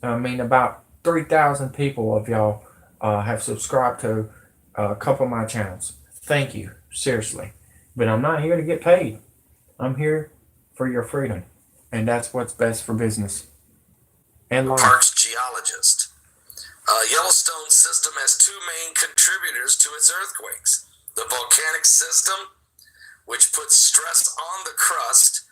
I mean, about 3,000 people of y'all have subscribed to a couple of my channels. Thank you. Seriously. But I'm not here to get paid. I'm here for your freedom. And that's what's best for business. And life. Parks geologist. Yellowstone system has 2 main contributors to its earthquakes. The volcanic system, which puts stress on the crust,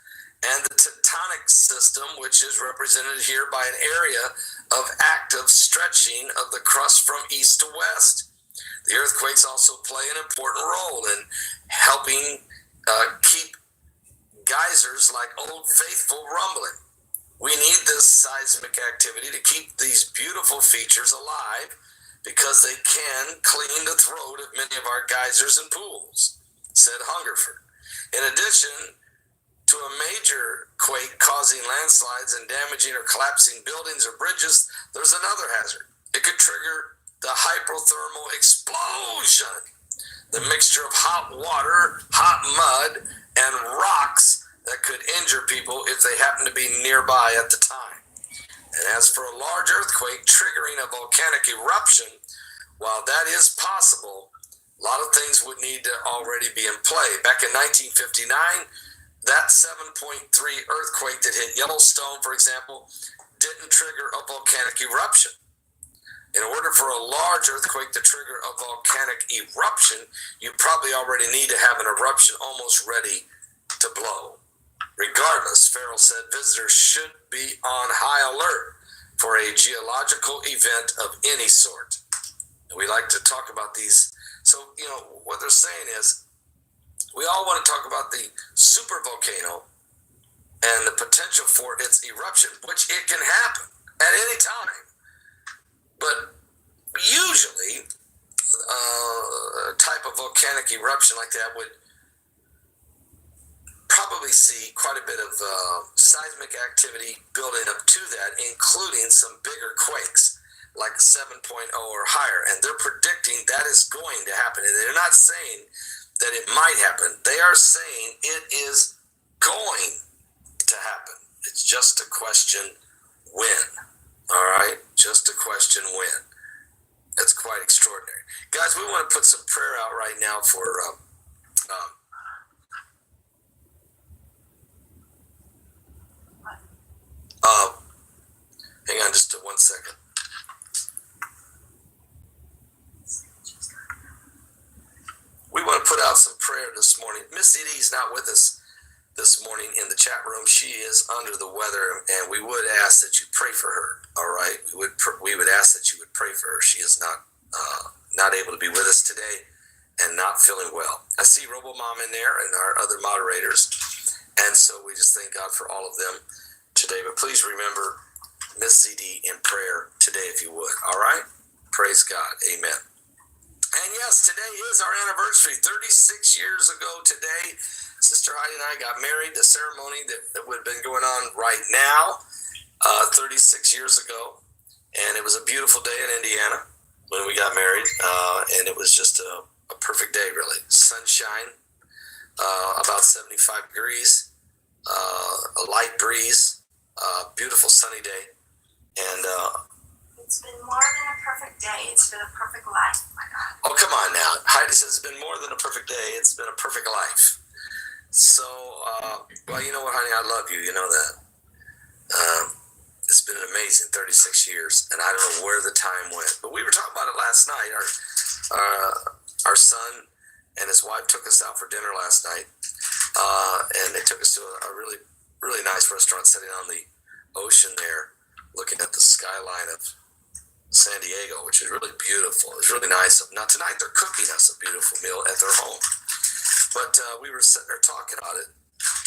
and the tectonic system, which is represented here by an area of active stretching of the crust from east to west. The earthquakes also play an important role in helping keep geysers like Old Faithful rumbling. We need this seismic activity to keep these beautiful features alive because they can clean the throat of many of our geysers and pools, said Hungerford. In addition to a major quake causing landslides and damaging or collapsing buildings or bridges, there's another hazard. It could trigger the hypothermal explosion, the mixture of hot water, hot mud, and rocks that could injure people if they happen to be nearby at the time. And as for a large earthquake triggering a volcanic eruption, while that is possible, a lot of things would need to already be in play. Back in 1959, that 7.3 earthquake that hit Yellowstone, for example, didn't trigger a volcanic eruption. In order for a large earthquake to trigger a volcanic eruption, you probably already need to have an eruption almost ready to blow. Regardless, Farrell said visitors should be on high alert for a geological event of any sort. And we like to talk about these. So, what they're saying is, we all want to talk about the supervolcano and the potential for its eruption, which it can happen at any time. But usually, a type of volcanic eruption like that would probably see quite a bit of seismic activity building up to that, including some bigger quakes like 7.0 or higher. And they're predicting that is going to happen. And they're not saying that it might happen. They are saying it is going to happen. It's just a question when. All right? Just a question when. That's quite extraordinary. Guys, we want to put some prayer out right now for hang on just 1 second. We want to put out some prayer this morning. Miss Edie is not with us this morning in the chat room. She is under the weather, and we would ask that you pray for her. All right, we would ask that you would pray for her. She is not able to be with us today and not feeling well. I see RoboMom in there and our other moderators, and so we just thank God for all of them today. But please remember Miss Edie in prayer today, if you would. All right, praise God. Amen. And yes, today is our anniversary. 36 years ago today, Sister Heidi and I got married. The ceremony that would have been going on right now, 36 years ago. And it was a beautiful day in Indiana when we got married. And it was just a perfect day, really. Sunshine, about 75 degrees, a light breeze, beautiful sunny day. And It's been more than a perfect day. It's been a perfect life. Oh my God. oh, come on now. Heidi says it's been more than a perfect day. It's been a perfect life. So, well, you know what, honey? I love you. You know that. It's been an amazing 36 years, and I don't know where the time went. But we were talking about it last night. Our son and his wife took us out for dinner last night, and they took us to a really, really nice restaurant sitting on the ocean there, looking at the skyline of San Diego, which is really beautiful. It's really nice. Now tonight they're cooking us a beautiful meal at their home. But we were sitting there talking about it,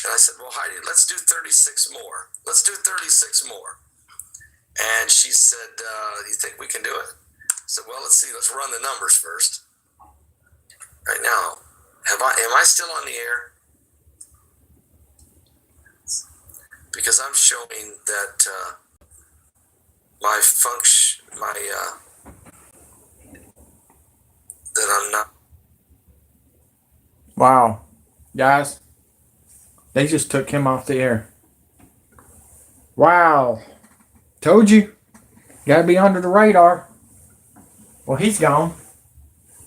and I said, well, Heidi, let's do 36 more. Let's do 36 more. And she said, you think we can do it? I said, well, let's see. Let's run the numbers first. Right now, am I still on the air? Because I'm showing that my function, that I'm not. Wow. Guys, they just took him off the air. Wow. Told you. Gotta be under the radar. Well, he's gone.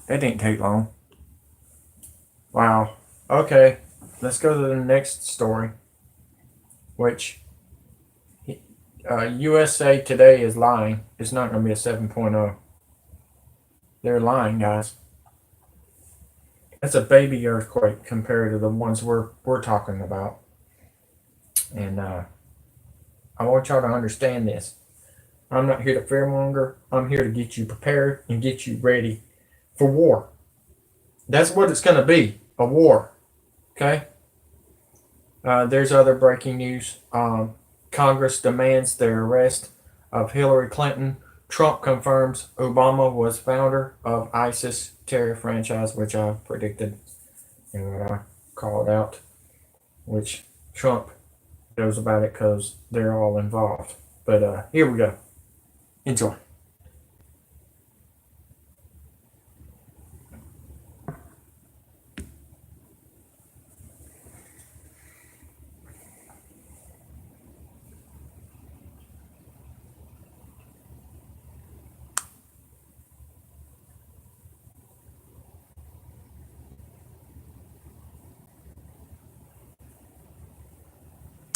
That didn't take long. Wow. Okay. Let's go to the next story. Which USA Today is lying. It's not going to be a 7.0. They're lying, guys. That's a baby earthquake compared to the ones we're talking about. And I want y'all to understand this. I'm not here to fearmonger. I'm here to get you prepared and get you ready for war. That's what it's going to be, a war. Okay? There's other breaking news. Congress demands the arrest of Hillary Clinton. Trump confirms Obama was founder of ISIS terror franchise, which I predicted and what I called out, which Trump knows about it because they're all involved. But here we go. Enjoy.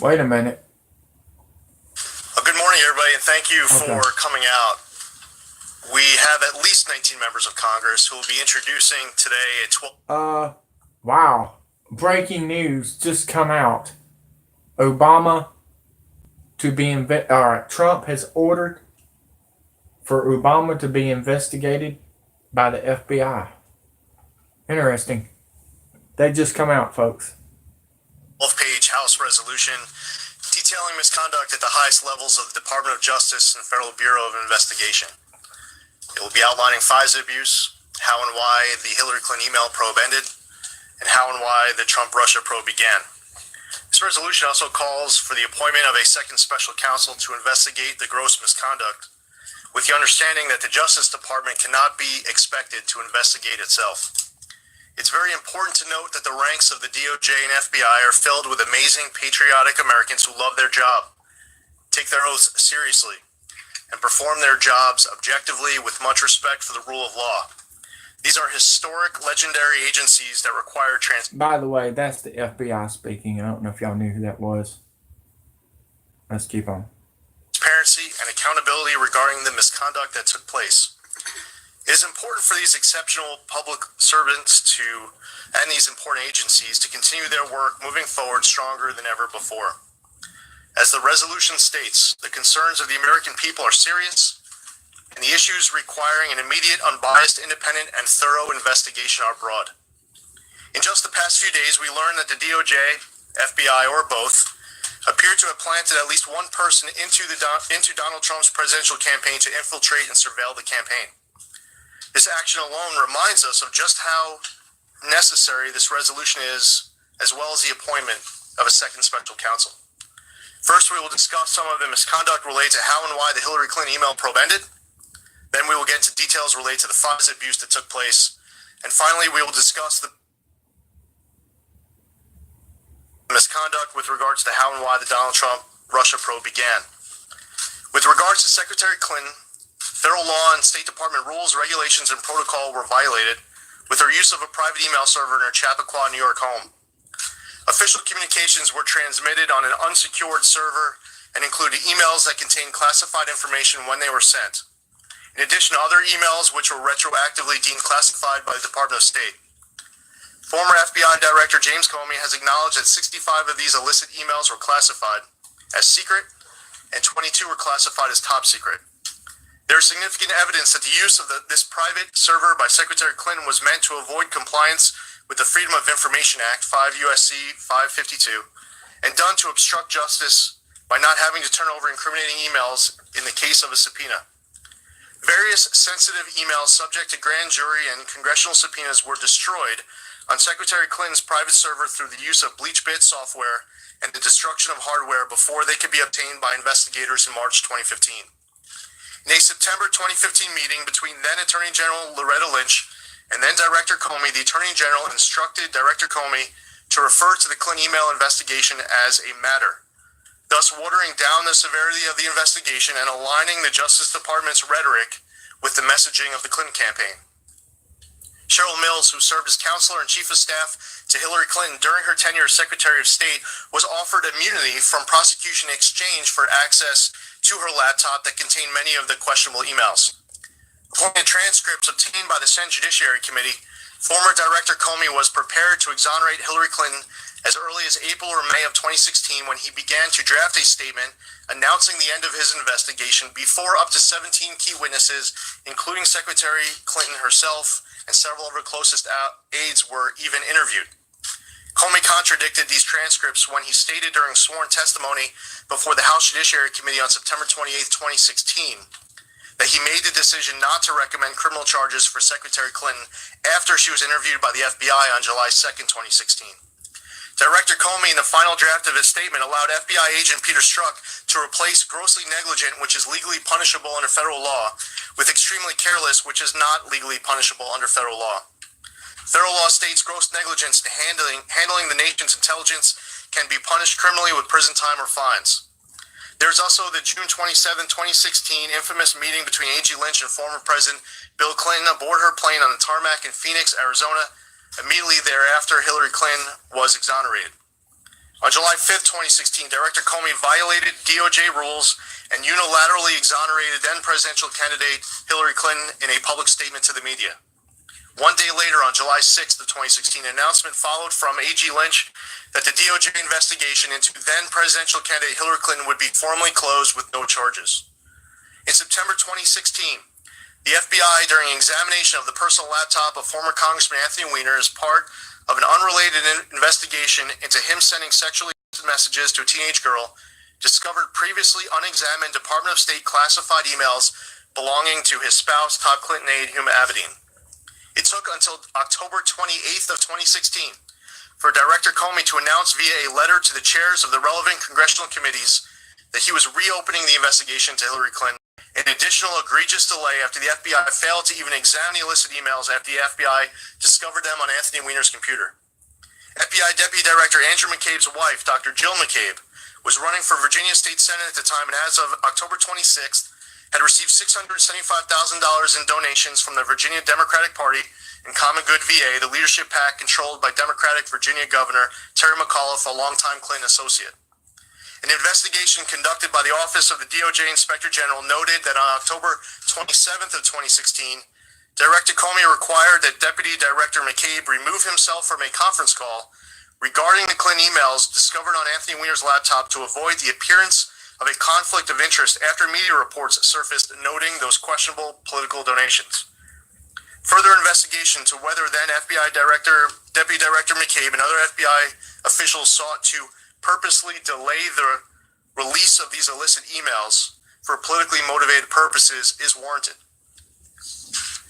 Wait a minute. Well, good morning, everybody, and thank you Okay. for coming out. We have at least 19 members of Congress who will be introducing today a 12. Wow. Breaking news just come out. Obama to be Trump has ordered for Obama to be investigated by the FBI. Interesting. They just come out, folks. 12-page House resolution detailing misconduct at the highest levels of the Department of Justice and Federal Bureau of Investigation. It will be outlining FISA abuse, how and why the Hillary Clinton email probe ended, and how and why the Trump-Russia probe began. This resolution also calls for the appointment of a second special counsel to investigate the gross misconduct, with the understanding that the Justice Department cannot be expected to investigate itself. It's very important to note that the ranks of the DOJ and FBI are filled with amazing, patriotic Americans who love their job, take their oaths seriously, and perform their jobs objectively with much respect for the rule of law. These are historic, legendary agencies that require By the way, that's the FBI speaking. I don't know if y'all knew who that was. Let's keep on. Transparency and accountability regarding the misconduct that took place. It is important for these exceptional public servants and these important agencies to continue their work moving forward stronger than ever before. As the resolution states, the concerns of the American people are serious, and the issues requiring an immediate, unbiased, independent, and thorough investigation are broad. In just the past few days, we learned that the DOJ, FBI, or both, appear to have planted at least one person into Donald Trump's presidential campaign to infiltrate and surveil the campaign. This action alone reminds us of just how necessary this resolution is, as well as the appointment of a second special counsel. First, we will discuss some of the misconduct related to how and why the Hillary Clinton email probe ended. Then we will get into details related to the FISA abuse that took place. And finally, we will discuss the misconduct with regards to how and why the Donald Trump-Russia probe began. With regards to Secretary Clinton, federal law and State Department rules, regulations, and protocol were violated with her use of a private email server in her Chappaqua, New York home. Official communications were transmitted on an unsecured server and included emails that contained classified information when they were sent. In addition to other emails which were retroactively deemed classified by the Department of State. Former FBI Director James Comey has acknowledged that 65 of these illicit emails were classified as secret and 22 were classified as top secret. There is significant evidence that the use of this private server by Secretary Clinton was meant to avoid compliance with the Freedom of Information Act, 5 U.S.C. 552, and done to obstruct justice by not having to turn over incriminating emails in the case of a subpoena. Various sensitive emails subject to grand jury and congressional subpoenas were destroyed on Secretary Clinton's private server through the use of BleachBit software and the destruction of hardware before they could be obtained by investigators in March 2015. In a September 2015 meeting between then Attorney General Loretta Lynch and then Director Comey, the Attorney General instructed Director Comey to refer to the Clinton email investigation as a matter, thus watering down the severity of the investigation and aligning the Justice Department's rhetoric with the messaging of the Clinton campaign. Cheryl Mills, who served as counselor and chief of staff to Hillary Clinton during her tenure as Secretary of State, was offered immunity from prosecution in exchange for access to her laptop that contained many of the questionable emails. According to transcripts obtained by the Senate Judiciary Committee, Former Director Comey was prepared to exonerate Hillary Clinton as early as April or May of 2016 when he began to draft a statement announcing the end of his investigation before up to 17 key witnesses, including Secretary Clinton herself and several of her closest aides, were even interviewed. Comey contradicted these transcripts when he stated during sworn testimony before the House Judiciary Committee on September 28, 2016, that he made the decision not to recommend criminal charges for Secretary Clinton after she was interviewed by the FBI on July 2, 2016. Director Comey, in the final draft of his statement, allowed FBI agent Peter Strzok to replace grossly negligent, which is legally punishable under federal law, with extremely careless, which is not legally punishable under federal law. Federal law states gross negligence in handling the nation's intelligence can be punished criminally with prison time or fines. There's also the June 27, 2016 infamous meeting between A.G. Lynch and former President Bill Clinton aboard her plane on the tarmac in Phoenix, Arizona. Immediately thereafter, Hillary Clinton was exonerated. On July 5, 2016, Director Comey violated DOJ rules and unilaterally exonerated then presidential candidate Hillary Clinton in a public statement to the media. One day later, on July 6th of 2016, an announcement followed from A.G. Lynch that the DOJ investigation into then presidential candidate Hillary Clinton would be formally closed with no charges. In September 2016, the FBI, during an examination of the personal laptop of former Congressman Anthony Weiner as part of an unrelated investigation into him sending sexually messages to a teenage girl, discovered previously unexamined Department of State classified emails belonging to his spouse, Todd Clinton aide Huma Abedin. It took until October 28th of 2016 for Director Comey to announce via a letter to the chairs of the relevant congressional committees that he was reopening the investigation to Hillary Clinton. An additional egregious delay after the FBI failed to even examine the illicit emails after the FBI discovered them on Anthony Weiner's computer. FBI Deputy Director Andrew McCabe's wife, Dr. Jill McCabe, was running for Virginia State Senate at the time, and as of October 26th, had received $675,000 in donations from the Virginia Democratic Party and Common Good VA, the leadership PAC controlled by Democratic Virginia Governor Terry McAuliffe, a longtime Clinton associate. An investigation conducted by the Office of the DOJ Inspector General noted that on October 27th of 2016, Director Comey required that Deputy Director McCabe remove himself from a conference call regarding the Clinton emails discovered on Anthony Weiner's laptop to avoid the appearance of a conflict of interest after media reports surfaced noting those questionable political donations. Further investigation to whether then Deputy Director McCabe and other FBI officials sought to purposely delay the release of these illicit emails for politically motivated purposes is warranted.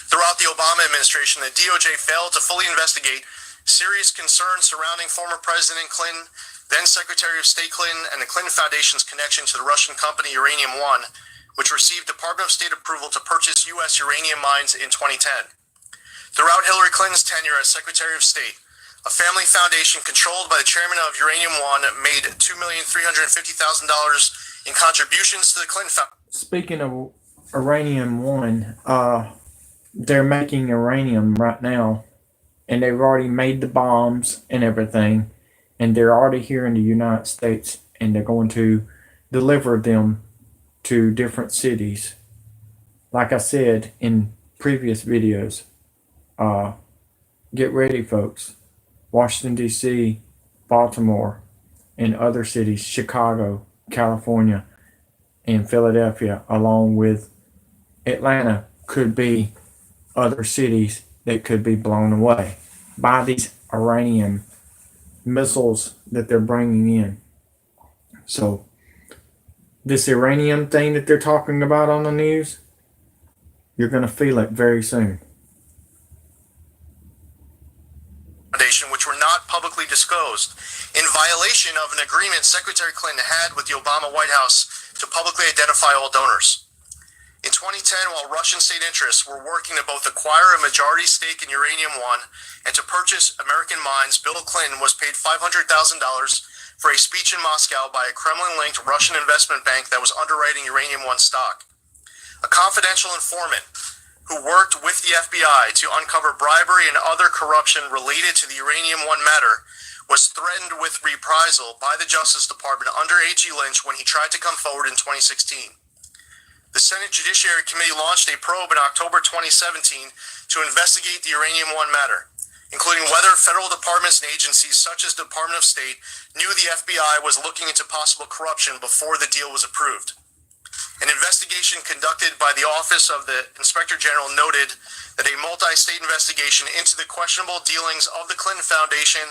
Throughout the Obama administration, the DOJ failed to fully investigate serious concerns surrounding former President Clinton, then Secretary of State Clinton, and the Clinton Foundation's connection to the Russian company Uranium One, which received Department of State approval to purchase U.S. uranium mines in 2010. Throughout Hillary Clinton's tenure as Secretary of State, a family foundation controlled by the chairman of Uranium One made $2,350,000 in contributions to the Clinton Foundation. Speaking of Uranium One, they're making uranium right now, and they've already made the bombs and everything, and they're already here in the United States, and they're going to deliver them to different cities. Like I said in previous videos, get ready, folks. Washington, D.C., Baltimore, and other cities, Chicago, California, and Philadelphia, along with Atlanta, could be other cities that could be blown away by these uranium missiles that they're bringing in. So this uranium thing that they're talking about on the news, you're going to feel it very soon. Foundation, which were not publicly disclosed, in violation of an agreement Secretary Clinton had with the Obama White House to publicly identify all donors. In 2010, while Russian state interests were working to both acquire a majority stake in Uranium One and to purchase American mines, Bill Clinton was paid $500,000 for a speech in Moscow by a Kremlin-linked Russian investment bank that was underwriting Uranium One stock. A confidential informant who worked with the FBI to uncover bribery and other corruption related to the Uranium One matter, was threatened with reprisal by the Justice Department under A.G. Lynch when he tried to come forward in 2016. The Senate Judiciary Committee launched a probe in October 2017 to investigate the Uranium One matter. including whether federal departments and agencies such as the Department of State knew the FBI was looking into possible corruption before the deal was approved. An investigation conducted by the Office of the Inspector General noted that a multi-state investigation into the questionable dealings of the Clinton Foundation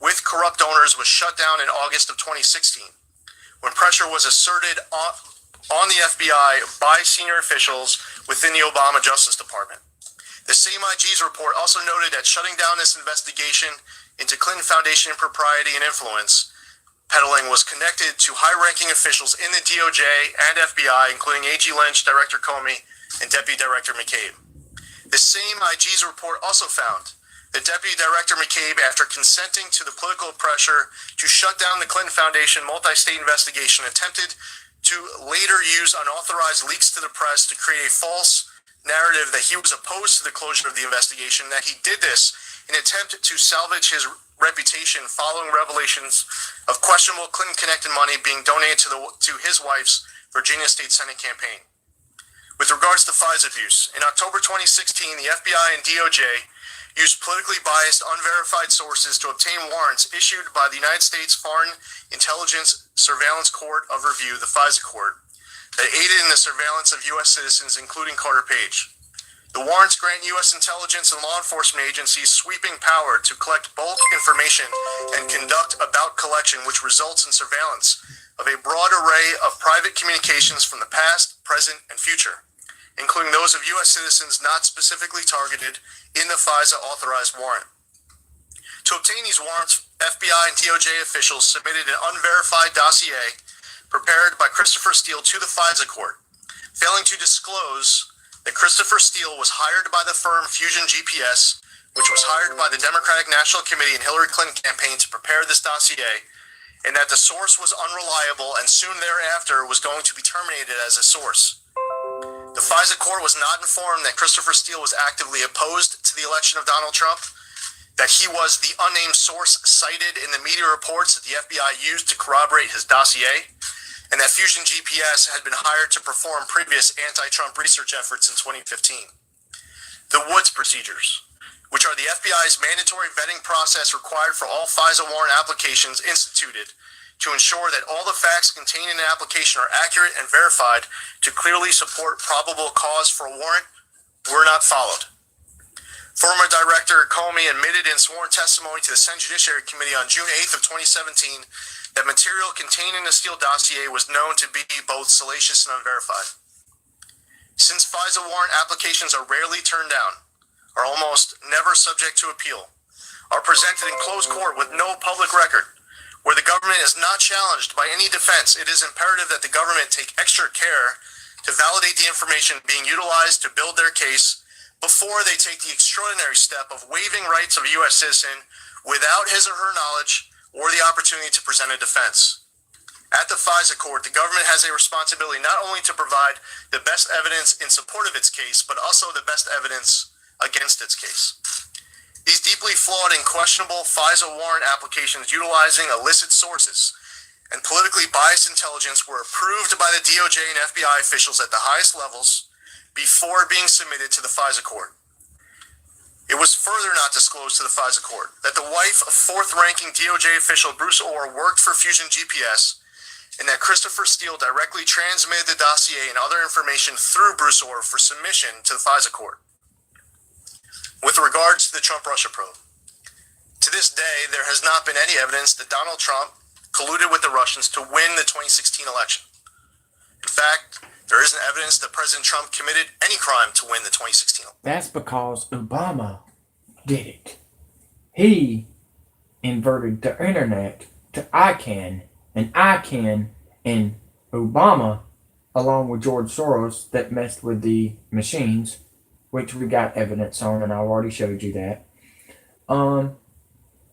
with corrupt donors was shut down in August of 2016, when pressure was asserted on the FBI by senior officials within the Obama Justice Department. The same IG's report also noted that shutting down this investigation into Clinton Foundation impropriety and influence peddling was connected to high-ranking officials in the DOJ and FBI, including AG Lynch, Director Comey, and Deputy Director McCabe. The same IG's report also found that Deputy Director McCabe, after consenting to the political pressure to shut down the Clinton Foundation multi-state investigation, attempted to later use unauthorized leaks to the press to create a false narrative that he was opposed to the closure of the investigation, that he did this in an attempt to salvage his reputation following revelations of questionable Clinton-connected money being donated to his wife's Virginia State Senate campaign. With regards to FISA abuse, in October 2016, the FBI and DOJ used politically biased, unverified sources to obtain warrants issued by the United States Foreign Intelligence Surveillance Court of Review, the FISA court, that aided in the surveillance of U.S. citizens, including Carter Page. The warrants grant U.S. intelligence and law enforcement agencies sweeping power to collect bulk information and conduct about collection, which results in surveillance of a broad array of private communications from the past, present, and future, including those of U.S. citizens not specifically targeted in the FISA authorized warrant. To obtain these warrants, FBI and DOJ officials submitted an unverified dossier prepared by Christopher Steele to the FISA court, failing to disclose that Christopher Steele was hired by the firm Fusion GPS, which was hired by the Democratic National Committee and Hillary Clinton campaign to prepare this dossier, and that the source was unreliable and soon thereafter was going to be terminated as a source. The FISA court was not informed that Christopher Steele was actively opposed to the election of Donald Trump, that he was the unnamed source cited in the media reports that the FBI used to corroborate his dossier, and that Fusion GPS had been hired to perform previous anti-Trump research efforts in 2015. The Woods procedures, which are the FBI's mandatory vetting process required for all FISA warrant applications instituted to ensure that all the facts contained in an application are accurate and verified to clearly support probable cause for a warrant, were not followed. Former Director Comey admitted in sworn testimony to the Senate Judiciary Committee on June 8th of 2017 that material contained in the Steele dossier was known to be both salacious and unverified. Since FISA warrant applications are rarely turned down, are almost never subject to appeal, are presented in closed court with no public record, where the government is not challenged by any defense, it is imperative that the government take extra care to validate the information being utilized to build their case before they take the extraordinary step of waiving rights of a U.S. citizen without his or her knowledge or the opportunity to present a defense. At the FISA court, the government has a responsibility not only to provide the best evidence in support of its case, but also the best evidence against its case. These deeply flawed and questionable FISA warrant applications utilizing illicit sources and politically biased intelligence were approved by the DOJ and FBI officials at the highest levels before being submitted to the FISA court. It was further not disclosed to the FISA court that the wife of fourth-ranking DOJ official Bruce Orr worked for Fusion GPS, and that Christopher Steele directly transmitted the dossier and other information through Bruce Orr for submission to the FISA court. With regards to the Trump-Russia probe, to this day, there has not been any evidence that Donald Trump colluded with the Russians to win the 2016 election. In fact, there isn't evidence that President Trump committed any crime to win the 2016 election. That's because Obama did it. He inverted the internet to ICANN, and ICANN and Obama, along with George Soros, that messed with the machines, which we got evidence on, and I already showed you that.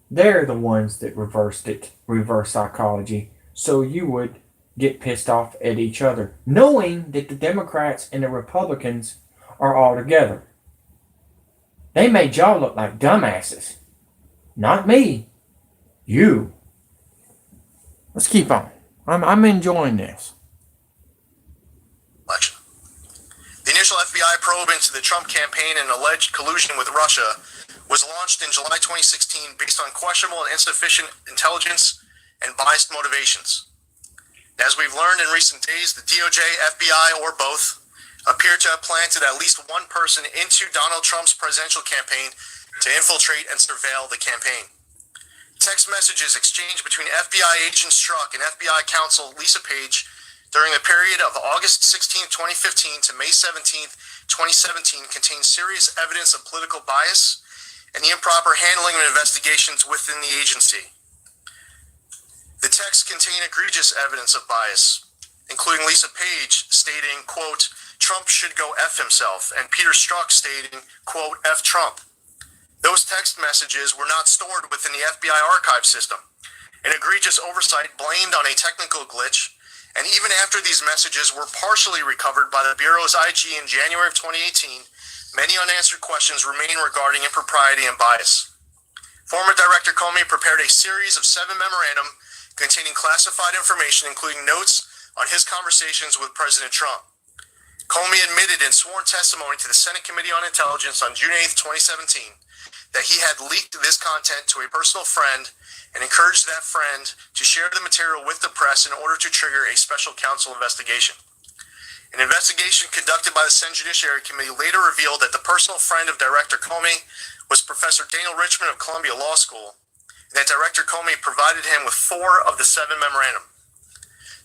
They're the ones that reversed it, reverse psychology, so you would get pissed off at each other, knowing that the Democrats and the Republicans are all together. They made y'all look like dumbasses. Not me. You. Let's keep on. I'm enjoying this. Election. The initial FBI probe into the Trump campaign and alleged collusion with Russia was launched in July 2016 based on questionable and insufficient intelligence and biased motivations. As we've learned in recent days, the DOJ, FBI, or both appear to have planted at least one person into Donald Trump's presidential campaign to infiltrate and surveil the campaign. Text messages exchanged between FBI agent Strzok and FBI counsel Lisa Page during the period of August 16, 2015 to May 17, 2017 contain serious evidence of political bias and the improper handling of investigations within the agency. The texts contain egregious evidence of bias, including Lisa Page stating, quote, Trump should go F himself, and Peter Strzok stating, quote, F Trump. Those text messages were not stored within the FBI archive system. An egregious oversight blamed on a technical glitch, and even after these messages were partially recovered by the Bureau's IG in January of 2018, many unanswered questions remain regarding impropriety and bias. Former Director Comey prepared a series of 7 memorandum containing classified information, including notes on his conversations with President Trump. Comey admitted in sworn testimony to the Senate Committee on Intelligence on June 8, 2017, that he had leaked this content to a personal friend and encouraged that friend to share the material with the press in order to trigger a special counsel investigation. An investigation conducted by the Senate Judiciary Committee later revealed that the personal friend of Director Comey was Professor Daniel Richman of Columbia Law School, and that Director Comey provided him with 4 of the 7 memorandum.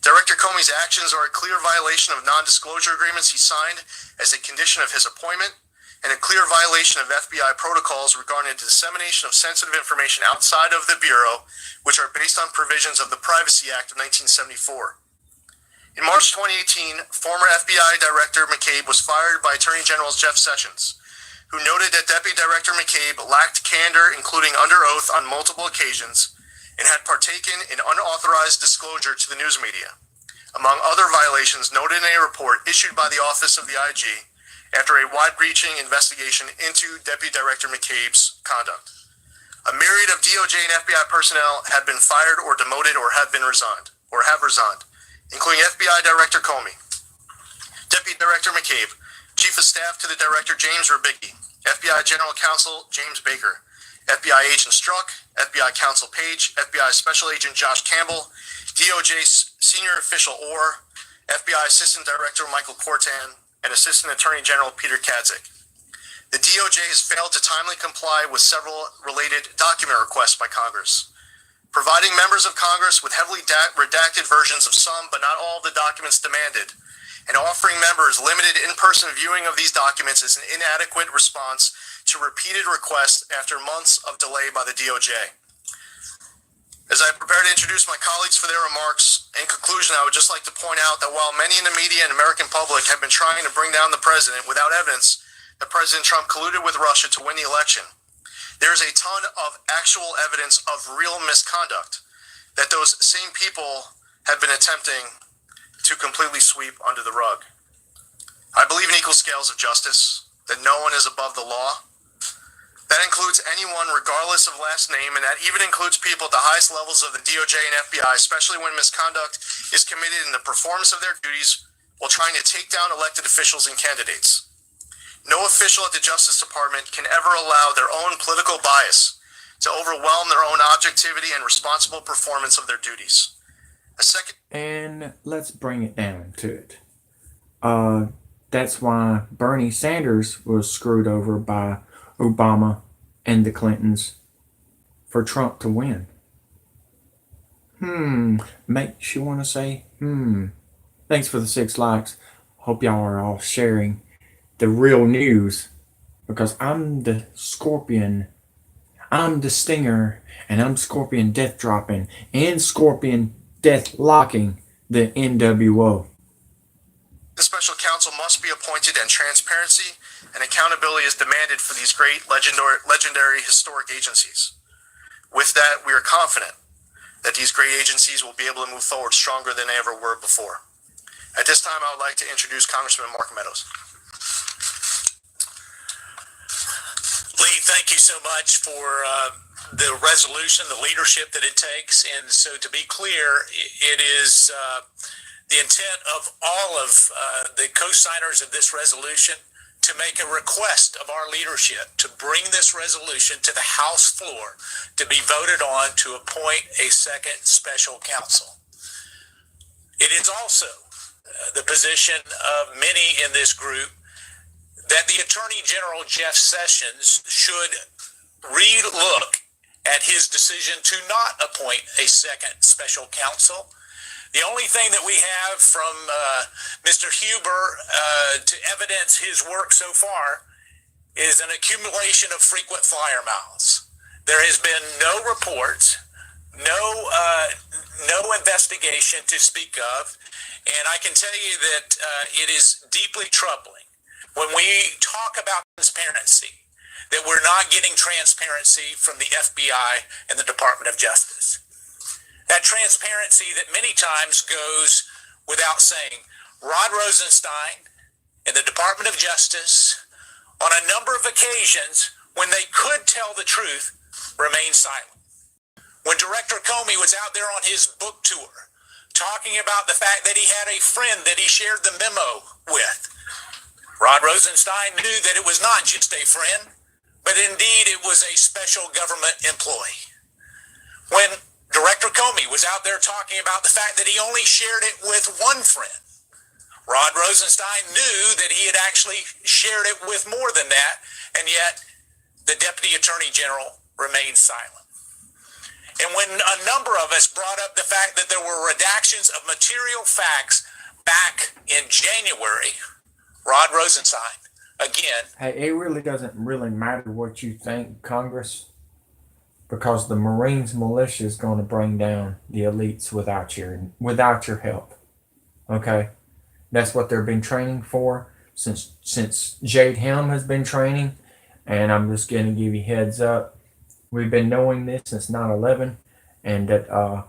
Director Comey's actions are a clear violation of non-disclosure agreements he signed as a condition of his appointment, and a clear violation of FBI protocols regarding the dissemination of sensitive information outside of the Bureau, which are based on provisions of the Privacy Act of 1974. In March 2018, former FBI Director McCabe was fired by Attorney General Jeff Sessions, who noted that Deputy Director McCabe lacked candor, including under oath on multiple occasions, and had partaken in unauthorized disclosure to the news media, among other violations noted in a report issued by the Office of the IG after a wide-reaching investigation into Deputy Director McCabe's conduct. A myriad of DOJ and FBI personnel had been fired or demoted or have resigned, including FBI Director Comey, Deputy Director McCabe, Chief of Staff to the Director James Rubicki, FBI General Counsel James Baker, FBI Agent Strzok, FBI Counsel Page, FBI Special Agent Josh Campbell, DOJ Senior Official Orr, FBI Assistant Director Michael Cortan, and Assistant Attorney General Peter Kadzik. The DOJ has failed to timely comply with several related document requests by Congress, providing members of Congress with heavily redacted versions of some but not all of the documents demanded, and offering members limited in-person viewing of these documents is an inadequate response to repeated requests after months of delay by the DOJ. As I prepare to introduce my colleagues for their remarks, in conclusion, I would just like to point out that while many in the media and American public have been trying to bring down the president without evidence that President Trump colluded with Russia to win the election, there is a ton of actual evidence of real misconduct that those same people have been attempting to completely sweep under the rug. I believe in equal scales of justice, that no one is above the law. That includes anyone regardless of last name, and that even includes people at the highest levels of the DOJ and FBI, especially when misconduct is committed in the performance of their duties while trying to take down elected officials and candidates. No official at the Justice Department can ever allow their own political bias to overwhelm their own objectivity and responsible performance of their duties. And let's bring it down to it. That's why Bernie Sanders was screwed over by Obama and the Clintons for Trump to win. Makes you want to say, Thanks for the 6 likes. Hope y'all are all sharing the real news, because I'm the Scorpion. I'm the Stinger, and I'm Scorpion death dropping and Scorpion death locking the NWO. The special counsel must be appointed, and transparency and accountability is demanded for these great, legendary, historic agencies. With that, we are confident that these great agencies will be able to move forward stronger than they ever were before. At this time, I would like to introduce Congressman Mark Meadows. Lee, thank you so much for the resolution, the leadership that it takes. And so to be clear, it is the intent of all of the co-signers of this resolution to make a request of our leadership to bring this resolution to the House floor to be voted on to appoint a second special counsel. It is also the position of many in this group that the Attorney General Jeff Sessions should re-look at his decision to not appoint a second special counsel. The only thing that we have from Mr. Huber to evidence his work so far is an accumulation of frequent flyer miles. There has been no reports, no investigation to speak of, and I can tell you that it is deeply troubling when we talk about transparency, that we're not getting transparency from the FBI and the Department of Justice. That transparency that many times goes without saying. Rod Rosenstein and the Department of Justice, on a number of occasions, when they could tell the truth, remained silent. When Director Comey was out there on his book tour, talking about the fact that he had a friend that he shared the memo with, Rod Rosenstein knew that it was not just a friend, but indeed it was a special government employee. When Director Comey was out there talking about the fact that he only shared it with one friend, Rod Rosenstein knew that he had actually shared it with more than that, and yet the Deputy Attorney General remained silent. And when a number of us brought up the fact that there were redactions of material facts back in January, Rod Rosenstein, again. Hey, it really doesn't really matter what you think, Congress, because the Marines militia is going to bring down the elites without your help. Okay? That's what they've been training for since Jade Helm has been training, and I'm just going to give you heads up. We've been knowing this since 9/11, and that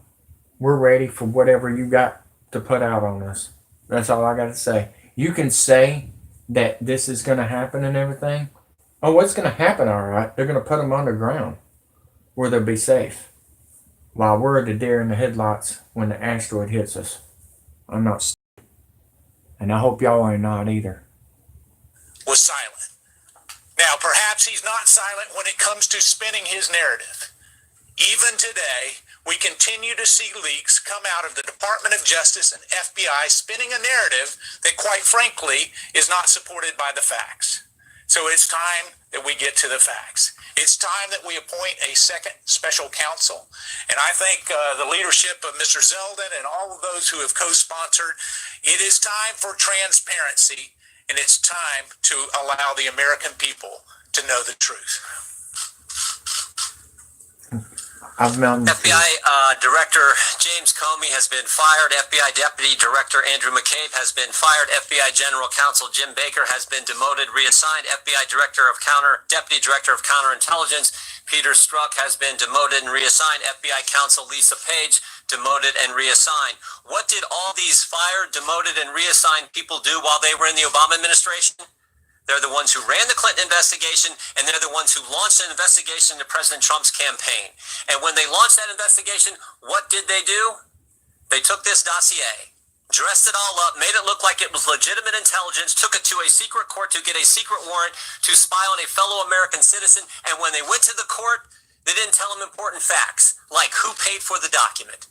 we're ready for whatever you got to put out on us. That's all I got to say. You can say that this is going to happen and everything. Oh, what's going to happen, all right? They're going to put them underground where they'll be safe, while we're the deer in the headlights when the asteroid hits us. I'm not stupid. And I hope y'all are not either. Was silent. Now, perhaps he's not silent when it comes to spinning his narrative. Even today, we continue to see leaks come out of the Department of Justice and FBI spinning a narrative that, quite frankly, is not supported by the facts. So it's time that we get to the facts. It's time that we appoint a second special counsel. And I think the leadership of Mr. Zeldin and all of those who have co-sponsored, it is time for transparency, and it's time to allow the American people to know the truth. FBI Director James Comey has been fired. FBI Deputy Director Andrew McCabe has been fired. FBI General Counsel Jim Baker has been demoted, reassigned. FBI Deputy Director of Counterintelligence Peter Strzok has been demoted and reassigned. FBI Counsel Lisa Page demoted and reassigned. What did all these fired, demoted, and reassigned people do while they were in the Obama administration? They're the ones who ran the Clinton investigation, and they're the ones who launched an investigation into President Trump's campaign. And when they launched that investigation, what did they do? They took this dossier, dressed it all up, made it look like it was legitimate intelligence, took it to a secret court to get a secret warrant to spy on a fellow American citizen. And when they went to the court, they didn't tell them important facts, like who paid for the document.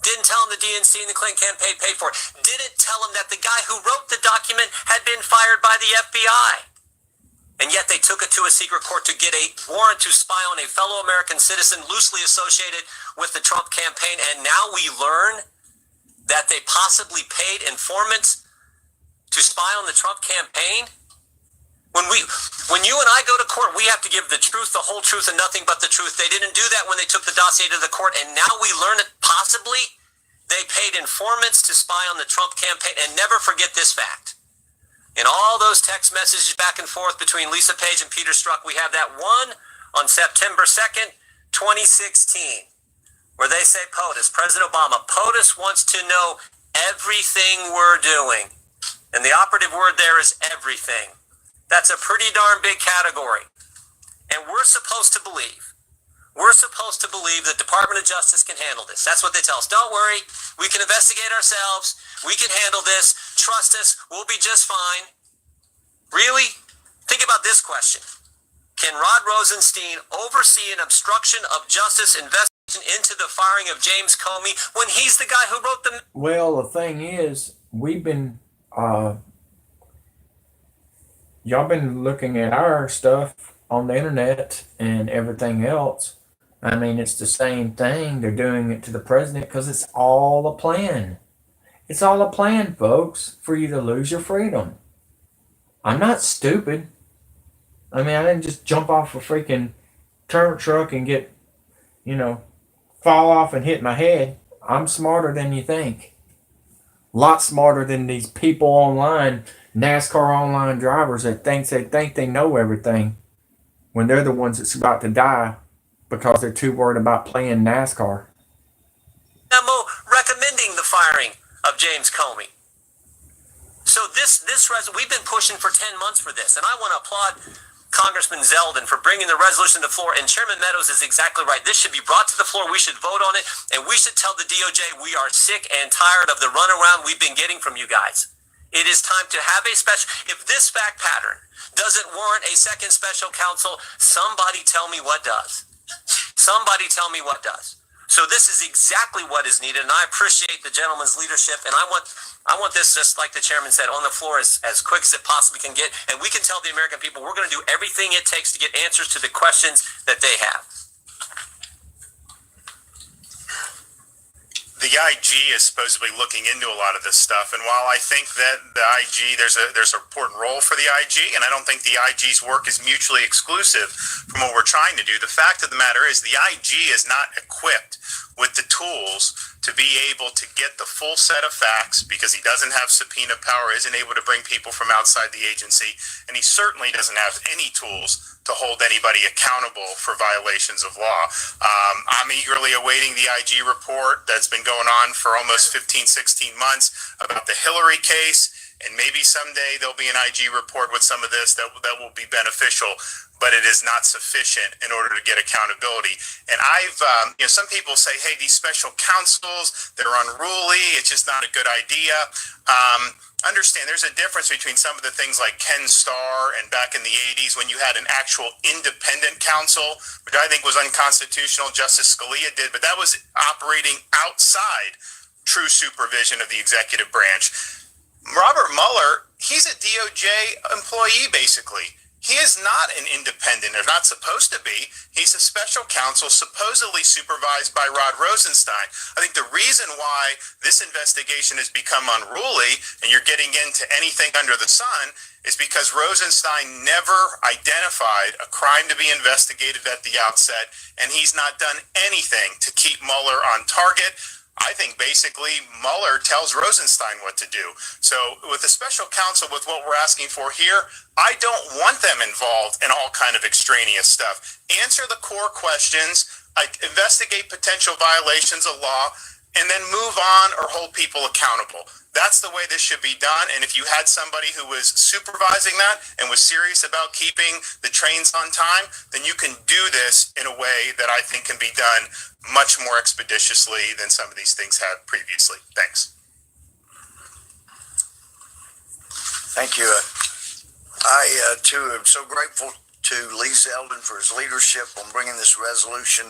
Didn't tell him the DNC and the Clinton campaign paid for it. Didn't tell him that the guy who wrote the document had been fired by the FBI. And yet they took it to a secret court to get a warrant to spy on a fellow American citizen loosely associated with the Trump campaign. And now we learn that they possibly paid informants to spy on the Trump campaign. When you and I go to court, we have to give the truth, the whole truth, and nothing but the truth. They didn't do that when they took the dossier to the court, and now we learn that possibly they paid informants to spy on the Trump campaign. And never forget this fact. In all those text messages back and forth between Lisa Page and Peter Strzok, we have that one on September 2nd, 2016, where they say, POTUS, President Obama, POTUS wants to know everything we're doing. And the operative word there is everything. That's a pretty darn big category. And we're supposed to believe the Department of Justice can handle this. That's what they tell us. Don't worry. We can investigate ourselves. We can handle this. Trust us. We'll be just fine. Really? Think about this question. Can Rod Rosenstein oversee an obstruction of justice investigation into the firing of James Comey when he's the guy who wrote the... Well, the thing is, we've been, y'all been looking at our stuff on the internet and everything else. I mean, it's the same thing. They're doing it to the president because it's all a plan. It's all a plan, folks, for you to lose your freedom. I'm not stupid. I mean, I didn't just jump off a freaking turn truck and get, fall off and hit my head. I'm smarter than you think. A lot smarter than these people online, NASCAR online drivers that think they know everything when they're the ones that's about to die because they're too worried about playing NASCAR. Memo recommending the firing of James Comey. So we've been pushing for 10 months for this, and I want to applaud Congressman Zeldin for bringing the resolution to the floor, and Chairman Meadows is exactly right. This should be brought to the floor. We should vote on it, and we should tell the DOJ we are sick and tired of the runaround we've been getting from you guys. It is time to have a special... If this fact pattern doesn't warrant a second special counsel, somebody tell me what does. Somebody tell me what does. So this is exactly what is needed, and I appreciate the gentleman's leadership, and I want this, just like the chairman said, on the floor as quick as it possibly can get, and we can tell the American people we're going to do everything it takes to get answers to the questions that they have. The IG is supposedly looking into a lot of this stuff, and while I think that the IG, there's an important role for the IG, and I don't think the IG's work is mutually exclusive from what we're trying to do, the fact of the matter is the IG is not equipped with the tools to be able to get the full set of facts, because he doesn't have subpoena power, isn't able to bring people from outside the agency, and he certainly doesn't have any tools to hold anybody accountable for violations of law. I'm eagerly awaiting the IG report that's been going on for almost 15, 16 months about the Hillary case, and maybe someday there'll be an IG report with some of this that will be beneficial, but it is not sufficient in order to get accountability. And I've, some people say, hey, these special counsels, they're unruly, it's just not a good idea. Understand there's a difference between some of the things like Ken Starr and back in the 80s when you had an actual independent counsel, which I think was unconstitutional, Justice Scalia did, but that was operating outside true supervision of the executive branch. Robert Mueller, he's a DOJ employee, basically. He is not an independent, or not supposed to be. He's a special counsel supposedly supervised by Rod Rosenstein. I think the reason why this investigation has become unruly, and you're getting into anything under the sun, is because Rosenstein never identified a crime to be investigated at the outset, and he's not done anything to keep Mueller on target. I think basically Mueller tells Rosenstein what to do. So with the special counsel, with what we're asking for here, I don't want them involved in all kind of extraneous stuff. Answer the core questions, investigate potential violations of law, and then move on or hold people accountable. That's the way this should be done. And if you had somebody who was supervising that and was serious about keeping the trains on time, then you can do this in a way that I think can be done much more expeditiously than some of these things have previously. Thanks. Thank you. I, too, am so grateful to Lee Zeldin for his leadership on bringing this resolution.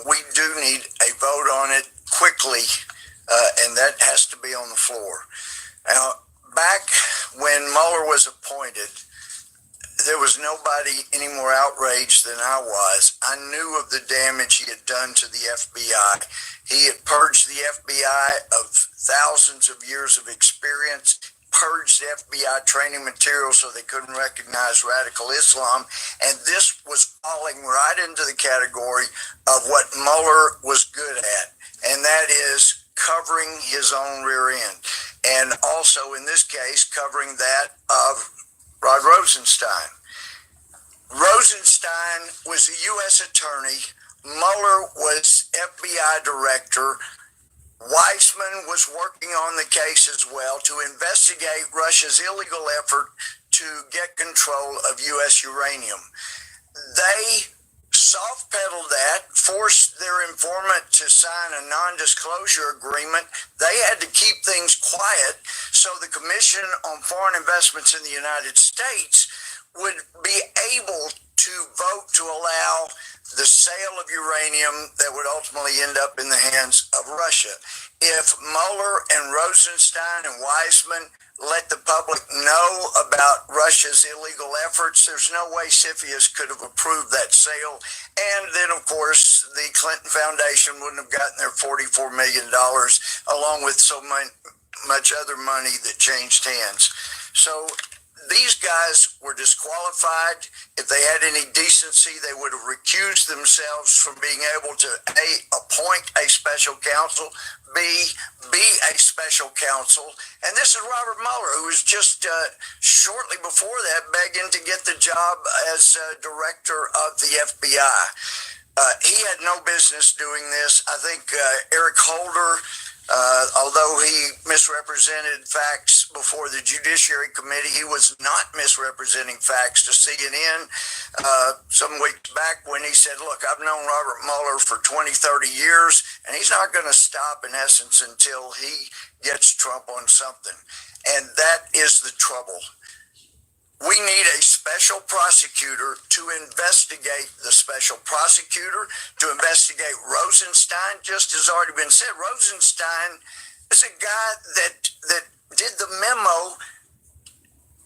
We do need a vote on it quickly, and that has to be on the floor. Now, back when Mueller was appointed, there was nobody any more outraged than I was. I knew of the damage he had done to the FBI. He had purged the FBI of thousands of years of experience, purged the FBI training materials so they couldn't recognize radical Islam, and this was falling right into the category of what Mueller was good at, and that is covering his own rear end, and also in this case covering that of Rod Rosenstein. Rosenstein was a U.S. attorney. Mueller was FBI director. Weissman was working on the case as well to investigate Russia's illegal effort to get control of U.S. uranium. They soft-pedaled that, forced their informant to sign a non-disclosure agreement. They had to keep things quiet so the Commission on Foreign Investments in the United States would be able to vote to allow the sale of uranium that would ultimately end up in the hands of Russia. If Mueller and Rosenstein and Weissman let the public know about Russia's illegal efforts, there's no way CFIUS could have approved that sale. And then, of course, the Clinton Foundation wouldn't have gotten their $44 million, along with so much other money that changed hands. So these guys were disqualified. If they had any decency, they would have recused themselves from being able to A, appoint a special counsel, B, be a special counsel. And this is Robert Mueller, who was just shortly before that begging to get the job as director of the FBI. He had no business doing this. I think Eric Holder, although he misrepresented facts before the Judiciary Committee, he was not misrepresenting facts to CNN some weeks back when he said, look, I've known Robert Mueller for 20, 30 years, and he's not going to stop, in essence, until he gets Trump on something. And that is the trouble. We need a special prosecutor to investigate the special prosecutor, to investigate Rosenstein. Just as already been said, Rosenstein is a guy that did the memo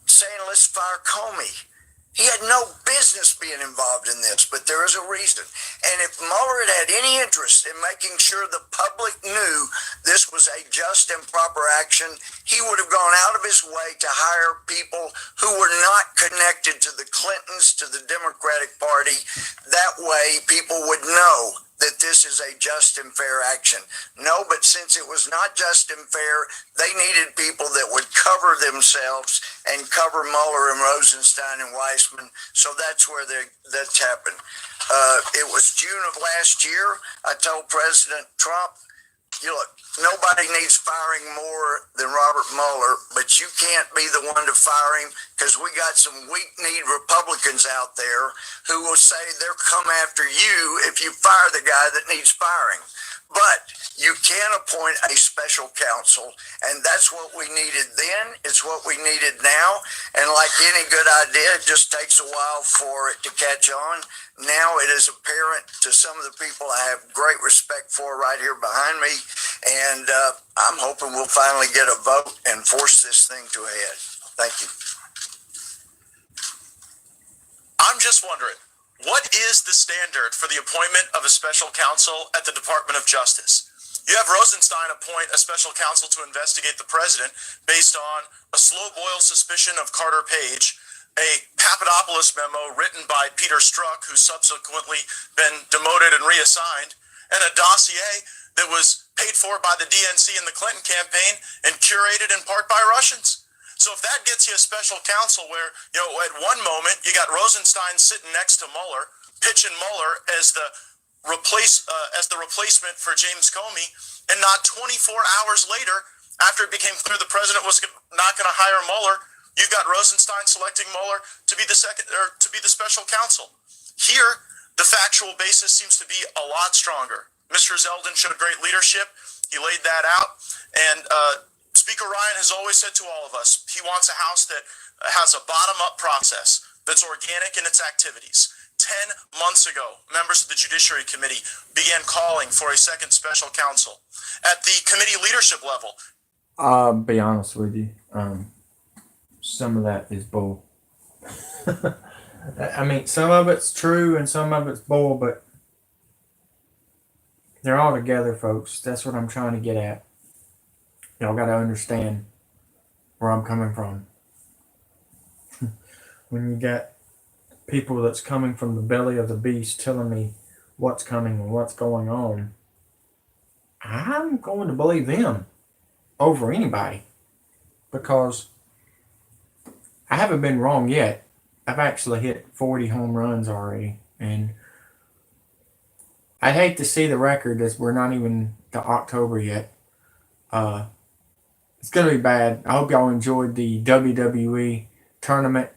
saying, let's fire Comey. He had no business being involved in this, but there is a reason. And if Mueller had had any interest in making sure the public knew this was a just and proper action, he would have gone out of his way to hire people who were not connected to the Clintons, to the Democratic Party. That way, people would know that this is a just and fair action. No, but since it was not just and fair, they needed people that would cover themselves and cover Mueller and Rosenstein and Weissman. So that's where that's happened. It was June of last year. I told President Trump, look, nobody needs firing more than Robert Mueller, but you can't be the one to fire him, because we got some weak-kneed Republicans out there who will say they'll come after you if you fire the guy that needs firing. But you can appoint a special counsel, and that's what we needed then. It's what we needed now. And like any good idea, it just takes a while for it to catch on. Now it is apparent to some of the people I have great respect for right here behind me, and I'm hoping we'll finally get a vote and force this thing to a head. Thank you. I'm just wondering, what is the standard for the appointment of a special counsel at the Department of Justice? You have Rosenstein appoint a special counsel to investigate the president based on a slow boil suspicion of Carter Page, a Papadopoulos memo written by Peter Strzok, who's subsequently been demoted and reassigned, and a dossier that was paid for by the DNC in the Clinton campaign and curated in part by Russians. So if that gets you a special counsel where, at one moment you got Rosenstein sitting next to Mueller, pitching Mueller as the replacement for James Comey, and not 24 hours later, after it became clear the president was not going to hire Mueller, you've got Rosenstein selecting Mueller to be the special counsel. Here, the factual basis seems to be a lot stronger. Mr. Zeldin showed great leadership. He laid that out, and Speaker Ryan has always said to all of us, he wants a House that has a bottom-up process that's organic in its activities. 10 months ago, members of the Judiciary Committee began calling for a second special counsel. At the committee leadership level, I'll be honest with you. Some of that is bull. I mean, some of it's true and some of it's bull, but they're all together, folks. That's what I'm trying to get at. Y'all got to understand where I'm coming from. When you got people that's coming from the belly of the beast telling me what's coming and what's going on, I'm going to believe them over anybody, because I haven't been wrong yet. I've actually hit 40 home runs already, and I'd hate to see the record as we're not even to October yet. It's going to be bad. I hope y'all enjoyed the WWE tournament.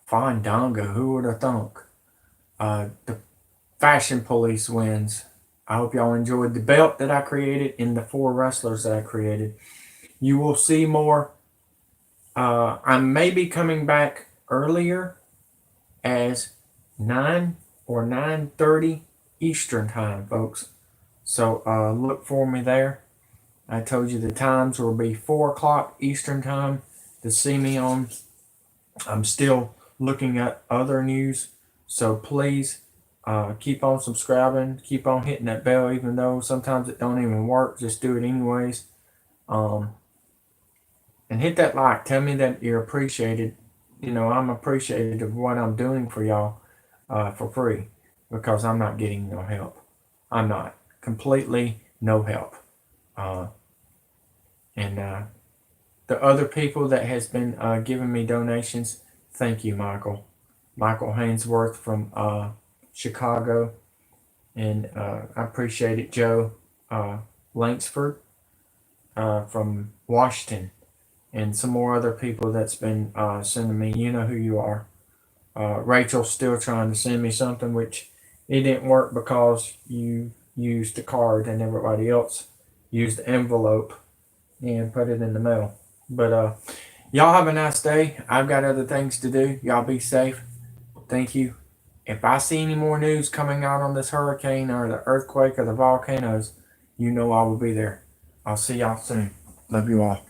Fine donga, who would have thunk? The Fashion Police wins. I hope y'all enjoyed the belt that I created and the 4 wrestlers that I created. You will see more. I may be coming back earlier as 9 or 9:30 Eastern time, folks. So look for me there. I told you the times will be 4 o'clock Eastern time to see me on. I'm still looking at other news, so please keep on subscribing, keep on hitting that bell, even though sometimes it don't even work. Just do it anyways. And hit that like. Tell me that you're appreciated. I'm appreciative of what I'm doing for y'all for free, because I'm not getting no help. I'm not. Completely no help. And the other people that has been giving me donations, thank you, Michael. Michael Hainsworth from Chicago. And I appreciate it. Joe Langsford from Washington. And some more other people that's been sending me. You know who you are. Rachel's still trying to send me something, which it didn't work because you used the card and everybody else used the envelope and put it in the mail. But y'all have a nice day. I've got other things to do. Y'all be safe. Thank you. If I see any more news coming out on this hurricane or the earthquake or the volcanoes, you know I will be there. I'll see y'all soon. Love you all.